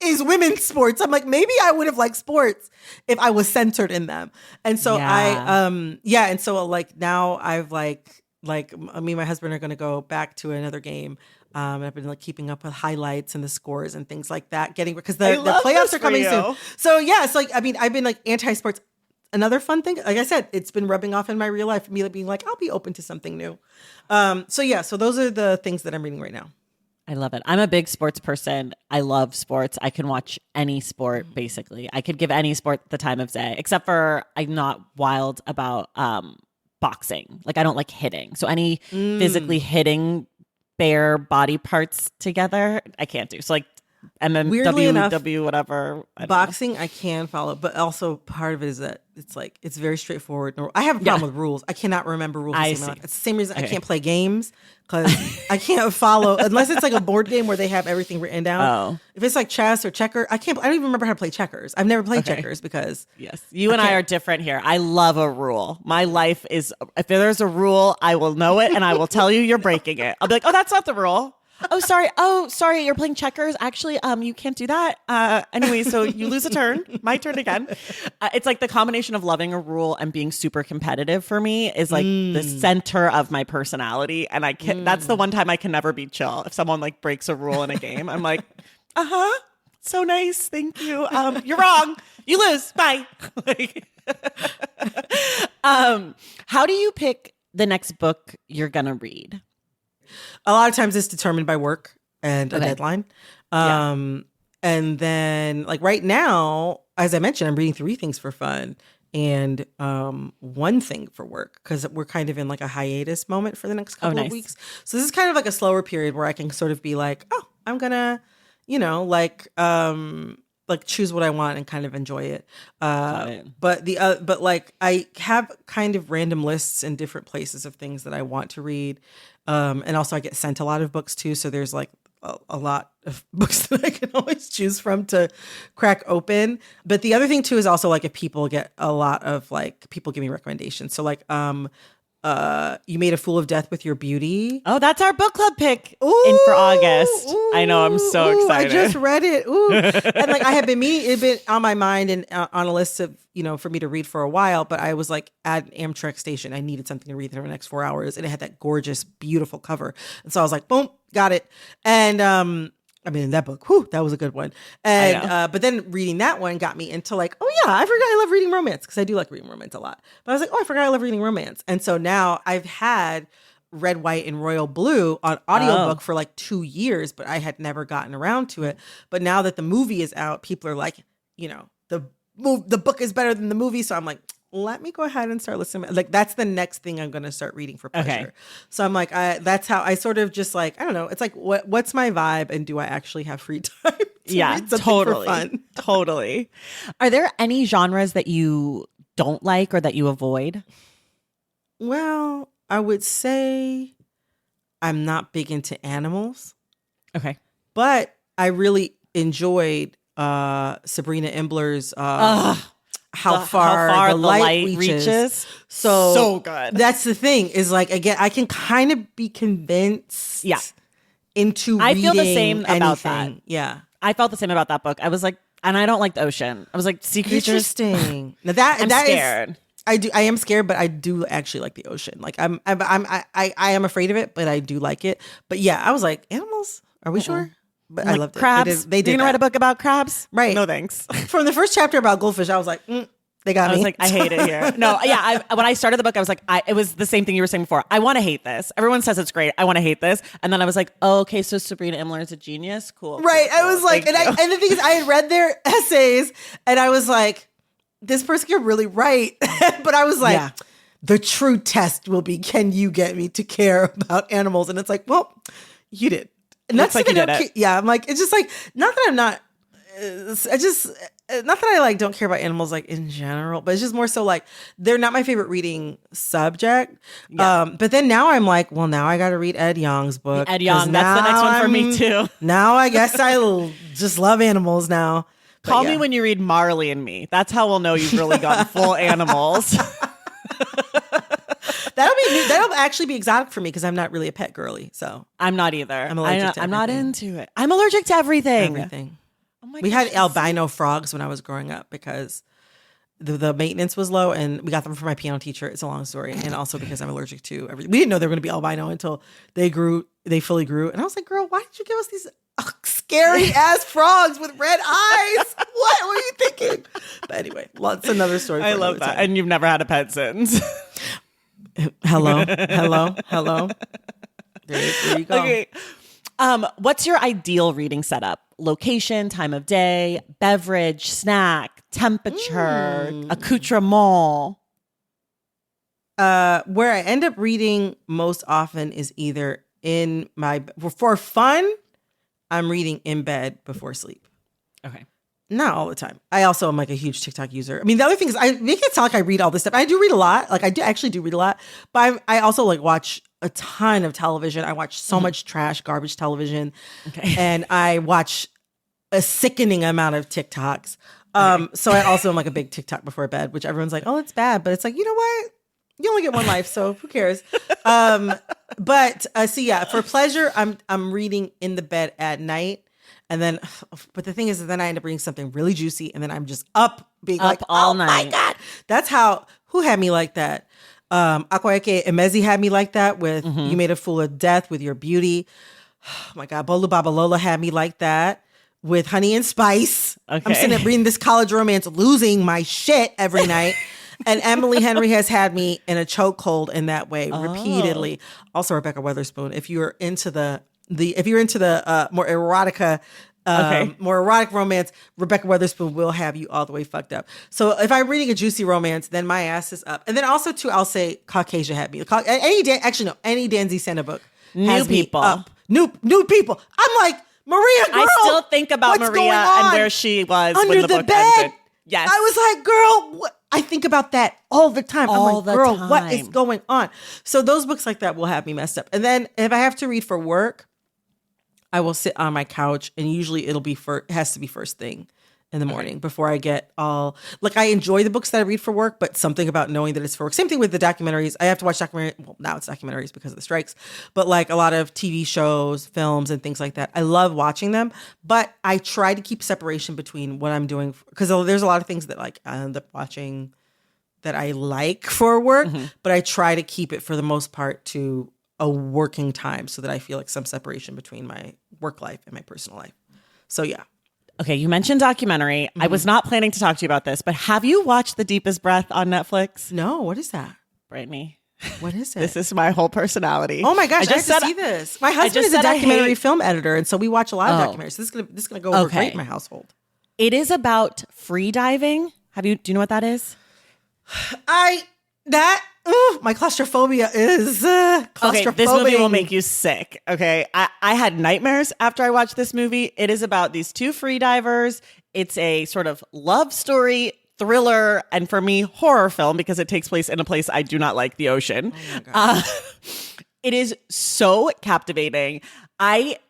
is women's sports. I'm like, maybe I would have liked sports if I was centered in them. And so and so like now I've like me and my husband are going to go back to another game. And I've been like keeping up with highlights and the scores and things like that, because the playoffs are coming soon. So yeah, it's like, I mean, I've been like anti-sports. Another fun thing, like I said, it's been rubbing off in my real life, me being like, I'll be open to something new. So those are the things that I'm reading right now. I love it. I'm a big sports person. I love sports. I can watch any sport, basically. I could give any sport the time of day, except for I'm not wild about boxing. Like I don't like hitting. So any physically hitting bare body parts together, I can't do. So like MMW, whatever. Boxing, I can follow, but also part of it is that it's very straightforward. I have a problem with rules. I cannot remember rules. It's the same reason I can't play games, because I can't follow unless it's like a board game where they have everything written down. If it's like chess or checker, I don't even remember how to play checkers. I've never played checkers because you and I are different here. I love a rule. My life is, if there's a rule, I will know it and I will tell you you're breaking it. I'll be like, oh, that's not the rule. Oh, sorry. You're playing checkers. Actually, you can't do that. Anyway, so you lose a turn. My turn again. It's like the combination of loving a rule and being super competitive for me is like the center of my personality. And that's the one time I can never be chill. If someone like breaks a rule in a game, I'm like, so nice. Thank you. You're wrong. You lose. Bye. How do you pick the next book you're going to read? A lot of times it's determined by work and a deadline. And then like right now, as I mentioned, I'm reading 3 things for fun and 1 thing for work, because we're kind of in like a hiatus moment for the next couple of weeks. So this is kind of like a slower period where I can sort of be like, oh, I'm gonna, like choose what I want and kind of enjoy it. But like I have kind of random lists in different places of things that I want to read. And also I get sent a lot of books too. So there's like a lot of books that I can always choose from to crack open. But the other thing too is also like if people get a lot of like people giving recommendations. So like, You Made a Fool of Death with Your Beauty. Oh, that's our book club pick in for August. I know, I'm so excited. I just read it. And like I have been meaning, it been on my mind and on a list of, for me to read for a while, but I was like at an Amtrak station. I needed something to read for the next 4 hours. And it had that gorgeous, beautiful cover. And so I was like, boom, got it. And I mean, that book, whew, that was a good one. And but then reading that one got me into like, oh yeah, I forgot I love reading romance, because I do like reading romance a lot. But I was like, oh, I forgot I love reading romance. And so now I've had Red, White, and Royal Blue on audiobook for like 2 years, but I had never gotten around to it. But now that the movie is out, people are like, you know, the book is better than the movie. So I'm like, let me go ahead and start listening. Like, that's the next thing I'm going to start reading for pleasure. Okay. So I'm like, that's how I sort of just like, I don't know. It's like, what's my vibe? And do I actually have free time to read something for fun? Totally. Are there any genres that you don't like or that you avoid? Well, I would say I'm not big into animals. Okay. But I really enjoyed Sabrina Imbler's how far the light reaches. So good. That's the thing, is like, again, I can kind of be convinced into I feel the anything. same about that. Yeah. I felt the same about that book. I was like, and I don't like the ocean. I was like, sea creatures. Interesting. Now I'm scared. I am scared, but I do actually like the ocean. Like I am afraid of it, but I do like it. But yeah, I was like, animals? Are we sure? But I loved it. Crabs. They did. You're gonna write a book about crabs? Right. No thanks. From the first chapter about goldfish, I was like, they got me. I was like, I hate it here. No, yeah. When I started the book, I was like, it was the same thing you were saying before. I want to hate this. Everyone says it's great. I want to hate this. And then I was like, oh, okay, so Sabrina Imler is a genius. Cool. Right. Cool, I was like, and the thing is, I had read their essays, and I was like, this person can really write. But I was like, the true test will be, can you get me to care about animals? And it's like, well, you did. And that's like you did it. Yeah, I'm like, it's just like, not that I'm not, not that I like don't care about animals like in general, but it's just more so like they're not my favorite reading subject. Yeah. But then now I'm like, well, now I got to read Ed Yong's book. Ed Yong, that's the next one for me too. Now I guess I'll just love animals now. Call me when you read Marley and Me. That's how we'll know you've really gone full animals. That'll actually be exotic for me, because I'm not really a pet girly. So I'm not either. I'm allergic to everything. I'm not into it. I'm allergic to everything. Oh my gosh, we had albino frogs when I was growing up, because the maintenance was low, and we got them from my piano teacher. It's a long story, and also because I'm allergic to everything. We didn't know they were going to be albino until they fully grew, and I was like, "Girl, why did you give us these scary ass frogs with red eyes? What were you thinking?" But anyway, that's another story. I love that, and you've never had a pet since. Hello. There you go. Okay. What's your ideal reading setup? Location, time of day, beverage, snack, temperature, accoutrement? Where I end up reading most often is either for fun, I'm reading in bed before sleep. Okay. Not all the time. I also am like a huge TikTok user. I mean, the other thing is, I make it sound like I read all this stuff. I do read a lot. Like, I do actually do read a lot, but I also like watch a ton of television. I watch so much trash, garbage television, and I watch a sickening amount of TikToks. So I also am like a big TikTok before bed, which everyone's like, oh, it's bad, but it's like, you know what? You only get one life, so who cares? But so yeah, for pleasure, I'm reading in the bed at night. And then, but the thing is, then I end up reading something really juicy, and then I'm just up being like, all night. My God. That's who had me like that? Akwaeke Emezi had me like that with You Made a Fool of Death with Your Beauty. Oh my God. Bolu Babalola had me like that with Honey and Spice. Okay. I'm sitting there reading this college romance, losing my shit every night. And Emily Henry has had me in a chokehold in that way repeatedly. Also, Rebecca Weatherspoon, if you're into the more erotica, more erotic romance, Rebecca Weatherspoon will have you all the way fucked up. So if I'm reading a juicy romance, then my ass is up. And then also too, I'll say Caucasia had me. Any Danzy Senna book has me up. New people. I'm like, Maria, girl, I still think about Maria and where she was under when the book ended. Yes. I was like, girl, I think about that all the time. I'm like, girl, what is going on? So those books like that will have me messed up. And then if I have to read for work, I will sit on my couch, and usually it has to be first thing in the morning before I get all, like, I enjoy the books that I read for work, but something about knowing that it's for work. Same thing with the documentaries. I have to watch documentaries. Well, now it's documentaries because of the strikes, but like a lot of TV shows, films, and things like that. I love watching them, but I try to keep separation between what I'm doing, because there's a lot of things that like I end up watching that I like for work, but I try to keep it for the most part to a working time so that I feel like some separation between my work life and my personal life. So yeah. Okay, you mentioned documentary. I was not planning to talk to you about this, but have you watched The Deepest Breath on Netflix? No, what is that? Brittany. What is it? This is my whole personality. Oh my gosh, I have to see this. My husband is a documentary film editor, and so we watch a lot of documentaries. So this is gonna go over great in my household. It is about free diving. Do you know what that is? My claustrophobia is Okay, this movie will make you sick. Okay, I had nightmares after I watched this movie. It is about these two free divers. It's a sort of love story, thriller, and for me, horror film because it takes place in a place I do not like, the ocean. Oh my God. It is so captivating.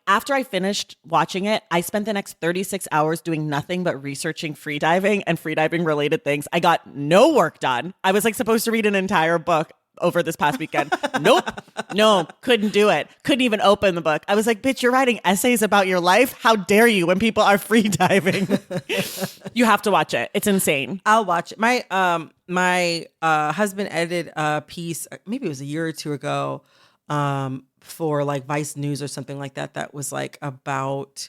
After I finished watching it, I spent the next 36 hours doing nothing but researching freediving and freediving related things. I got no work done. I was like supposed to read an entire book over this past weekend. Nope. No, couldn't do it. Couldn't even open the book. I was like, bitch, you're writing essays about your life? How dare you when people are freediving? You have to watch it. It's insane. I'll watch it. My husband edited a piece, maybe it was a year or two ago, for like Vice News or something like that. That was like about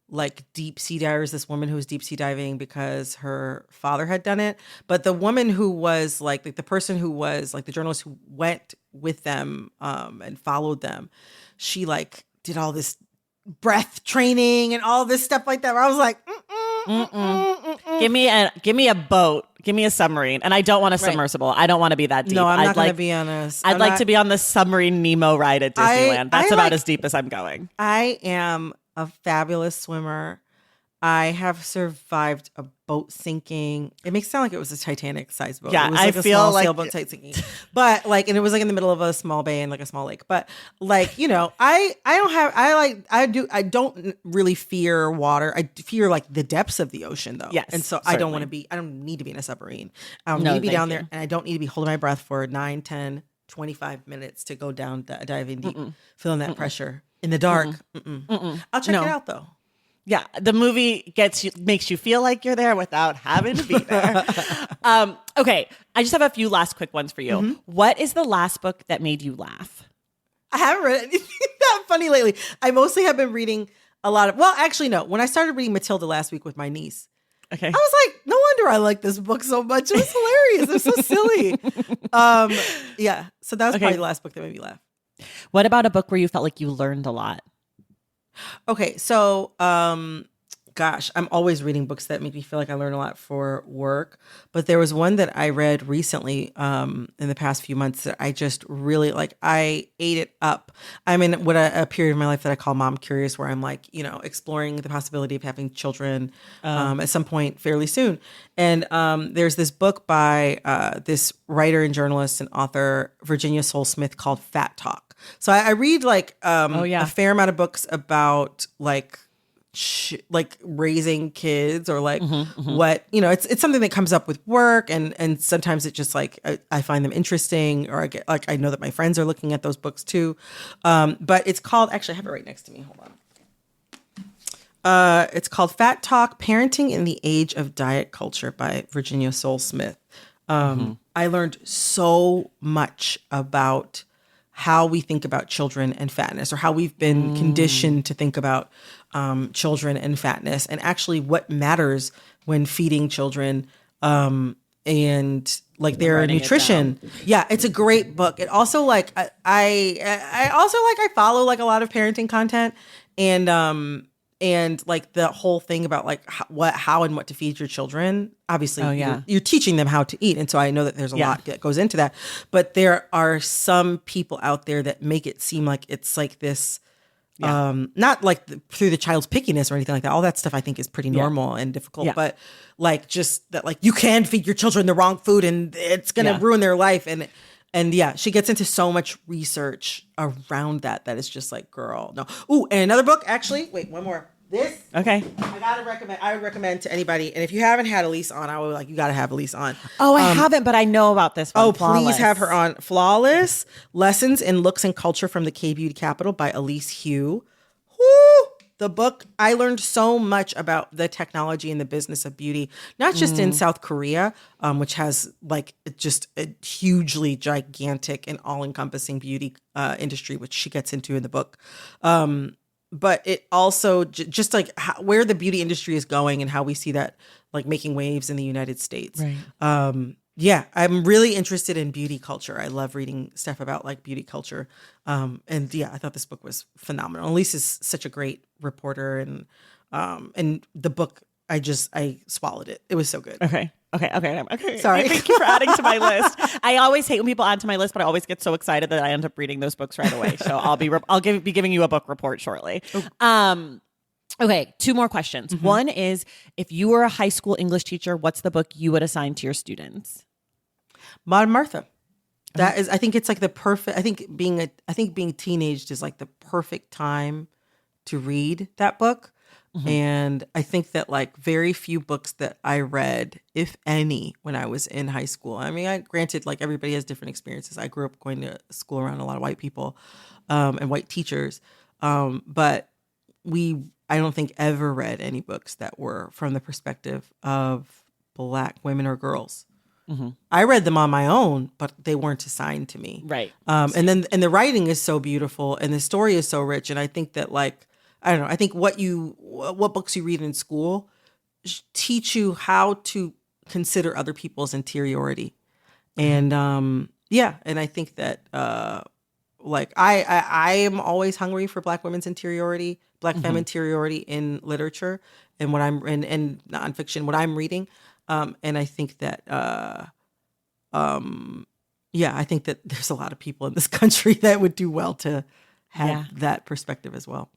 like deep sea divers, this woman who was deep sea diving because her father had done it. But the woman who was like the person who was like the journalist who went with them and followed them, she like did all this breath training and all this stuff like that. Where I was like, give me a boat. Give me a submarine. And I don't want a submersible. I don't want to be that deep. No, I'm not going to be on a... I'd like to be on the submarine Nemo ride at Disneyland. That's about as deep as I'm going. I am a fabulous swimmer. I have survived a boat sinking. It makes it sound like it was a Titanic-sized boat. Yeah, it was like I feel like sailboat type sinking. But like, and it was like in the middle of a small bay and like a small lake. But like, you know, I don't really fear water. I fear like the depths of the ocean though. Yes, and so certainly. I don't need to be in a submarine. I don't need to be down there, and I don't need to be holding my breath for 9, 10, 25 minutes to go down diving deep, feeling that pressure in the dark. I'll check it out though. Yeah, the movie makes you feel like you're there without having to be there. Okay, I just have a few last quick ones for you. What is the last book that made you laugh? I haven't read anything that funny lately. I mostly have been reading a lot of, well, actually, no. When I started reading Matilda last week with my niece, I was like, no wonder I like this book so much. It was hilarious. It was so silly. Yeah, so that was probably the last book that made me laugh. What about a book where you felt like you learned a lot? Okay, so gosh, I'm always reading books that make me feel like I learn a lot for work. But there was one that I read recently in the past few months that I just really like. I ate it up. I'm in a period of my life that I call Mom Curious, where I'm like, you know, exploring the possibility of having children at some point fairly soon. And there's this book by this writer and journalist and author, Virginia Soul-Smith, called Fat Talk. So I read like a fair amount of books about like raising kids or like what, you know, it's something that comes up with work and sometimes it just like I find them interesting, or I get like, I know that my friends are looking at those books too. But it's called, actually I have it right next to me. Hold on. It's called Fat Talk: Parenting in the Age of Diet Culture by Virginia Soul-Smith. I learned so much about how we think about children and fatness, or how we've been conditioned to think about children and fatness, and actually what matters when feeding children and like their nutrition. Yeah, it's a great book. It also like I also like I follow like a lot of parenting content and like the whole thing about like how and what to feed your children. Obviously, you're teaching them how to eat. And so I know that there's a lot that goes into that. But there are some people out there that make it seem like it's like this, not like through the child's pickiness or anything like that. All that stuff I think is pretty normal and difficult. But like just that like you can feed your children the wrong food and it's going to ruin their life. And yeah, she gets into so much research around that is just like, girl, no. Ooh, and another book, actually. Wait, one more. This. Okay. I would recommend to anybody. And if you haven't had Elise on, I would like, you got to have Elise on. Oh, I haven't, but I know about this one. Oh, Flawless. Please have her on. Flawless: Lessons in Looks and Culture from the K-Beauty Capital by Elise Hu. Woo! The book, I learned so much about the technology and the business of beauty, not just in South Korea, which has like just a hugely gigantic and all-encompassing beauty industry, which she gets into in the book. but it also just like where the beauty industry is going and how we see that like making waves in the United States. Right. Yeah, I'm really interested in beauty culture. I love reading stuff about like beauty culture. And yeah, I thought this book was phenomenal. Lise is such a great reporter, and the book, I swallowed it. It was so good. Okay. Sorry. Thank you for adding to my list. I always hate when people add to my list, but I always get so excited that I end up reading those books right away. So I'll be giving you a book report shortly. Okay, 2 more questions. Mm-hmm. One is, if you were a high school English teacher, what's the book you would assign to your students? Maud Martha. That is, I think it's like the perfect. I think being teenaged is like the perfect time to read that book. Mm-hmm. And I think that like very few books that I read, if any, when I was in high school. I mean, granted, like everybody has different experiences. I grew up going to school around a lot of white people, and white teachers. But I don't think ever read any books that were from the perspective of Black women or girls. Mm-hmm. I read them on my own, but they weren't assigned to me. Right. And the writing is so beautiful and the story is so rich. And I think that like, I don't know, I think what books you read in school teach you how to consider other people's interiority. And and I think that like I am always hungry for Black women's interiority, Black femme interiority in literature and what I'm in nonfiction, what I'm reading. And I think that I think that there's a lot of people in this country that would do well to have that perspective as well.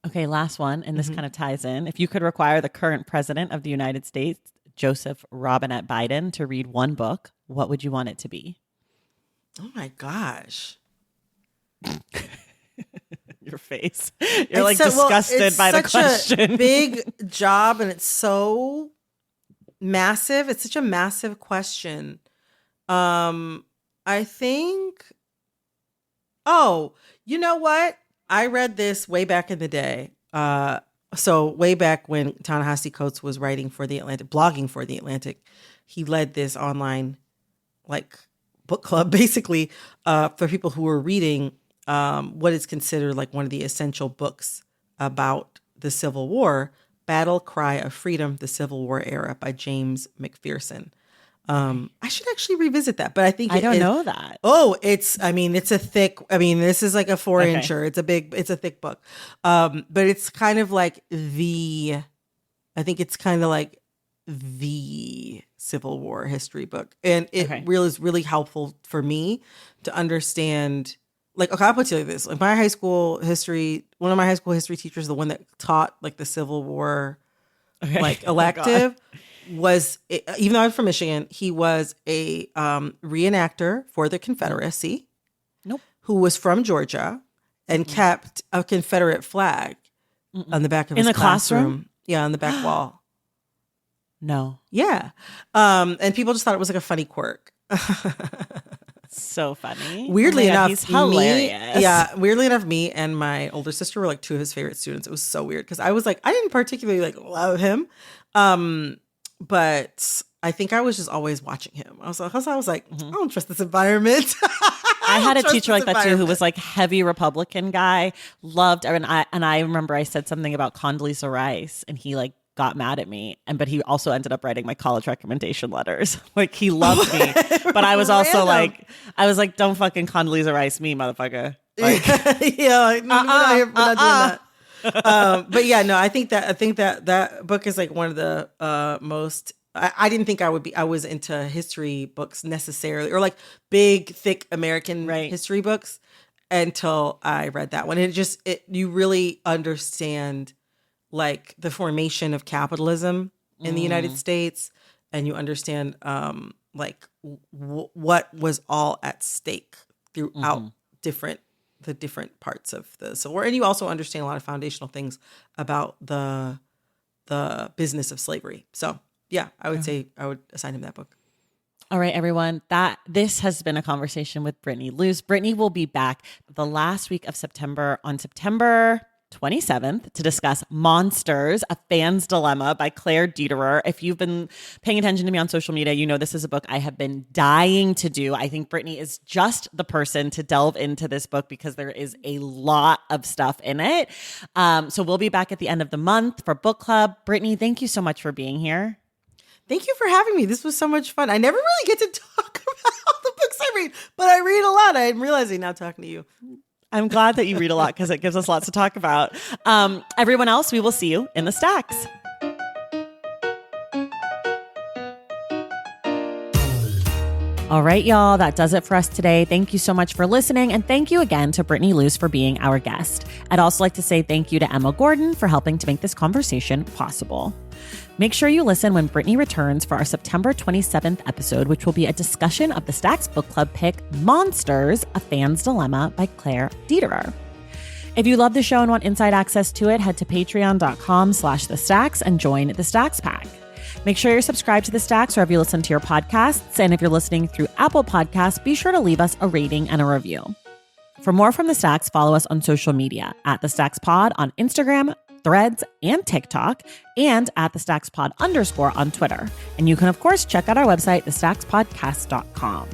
Okay, last one, and this kind of ties in. If you could require the current president of the United States, Joseph Robinette Biden, to read one book, what would you want it to be? Oh my gosh. Your face. You're like disgusted by the question. It's such a big job and it's so massive. It's such a massive question. I think, you know what? I read this way back in the day. So way back when Ta-Nehisi Coates was writing for The Atlantic, blogging for The Atlantic, he led this online like book club basically for people who were reading what is considered like one of the essential books about the Civil War, Battle Cry of Freedom, The Civil War Era by James McPherson. I should actually revisit that, but I think I don't know that. Oh, it's a thick, this is like a 4-incher. It's a thick book. But it's kind of like the Civil War history book. And it really is really helpful for me to understand, like, okay, I'll put it like this. Like one of my high school history teachers, the one that taught like the Civil War, like elective, was, even though I'm from Michigan, he was a reenactor for the Confederacy. Nope. Who was from Georgia and kept a Confederate flag on the back of his classroom. Yeah, on the back wall. No. Yeah. And people just thought it was like a funny quirk. So funny. Weirdly enough, he's hilarious. Weirdly enough, me and my older sister were like 2 of his favorite students. It was so weird because I was like, I didn't particularly like love him. But I think I was just always watching him. I was like, I don't trust this environment. I had a teacher like that too, who was like heavy Republican guy, loved, and I remember I said something about Condoleezza Rice, and he like got mad at me, but he also ended up writing my college recommendation letters. Like he loved me, but I was also like, don't fucking Condoleezza Rice me, motherfucker. Like, we're not doing that. But yeah, no, I think that book is like one of the most. I didn't think I was into history books necessarily, or like big, thick American history books until I read that one. You really understand like the formation of capitalism in the United States, and you understand like what was all at stake throughout the different parts of the Civil War. And you also understand a lot of foundational things about the business of slavery. So yeah, I would say I would assign him that book. All right, everyone. This has been a conversation with Brittany Luse. Brittany will be back the last week of September, on September 27th to discuss Monsters, A Fan's Dilemma by Claire Dederer. If you've been paying attention to me on social media, you know this is a book I have been dying to do. I think Brittany is just the person to delve into this book because there is a lot of stuff in it. So we'll be back at the end of the month for book club. Brittany, thank you so much for being here. Thank you for having me. This was so much fun. I never really get to talk about all the books I read, but I read a lot. I'm realizing now talking to you. I'm glad that you read a lot because it gives us lots to talk about. Everyone else, we will see you in the stacks. All right, y'all, that does it for us today. Thank you so much for listening. And thank you again to Brittany Luse for being our guest. I'd also like to say thank you to Emma Gordon for helping to make this conversation possible. Make sure you listen when Brittany returns for our September 27th episode, which will be a discussion of the Stacks Book Club pick, Monsters, A Fan's Dilemma by Claire Dederer. If you love the show and want inside access to it, head to patreon.com/The Stacks and join the Stacks Pack. Make sure you're subscribed to The Stacks wherever you listen to your podcasts. And if you're listening through Apple Podcasts, be sure to leave us a rating and a review. For more from The Stacks, follow us on social media at The Stacks Pod on Instagram, Threads, and TikTok, and at The Stacks Pod _ on Twitter. And you can, of course, check out our website, thestackspodcast.com.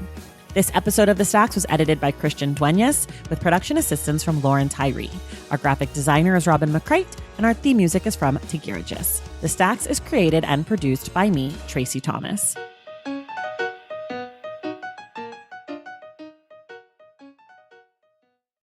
This episode of The Stacks was edited by Christian Duenas with production assistance from Lauren Tyree. Our graphic designer is Robin McCrate, and our theme music is from Tigirigis. The Stacks is created and produced by me, Tracy Thomas.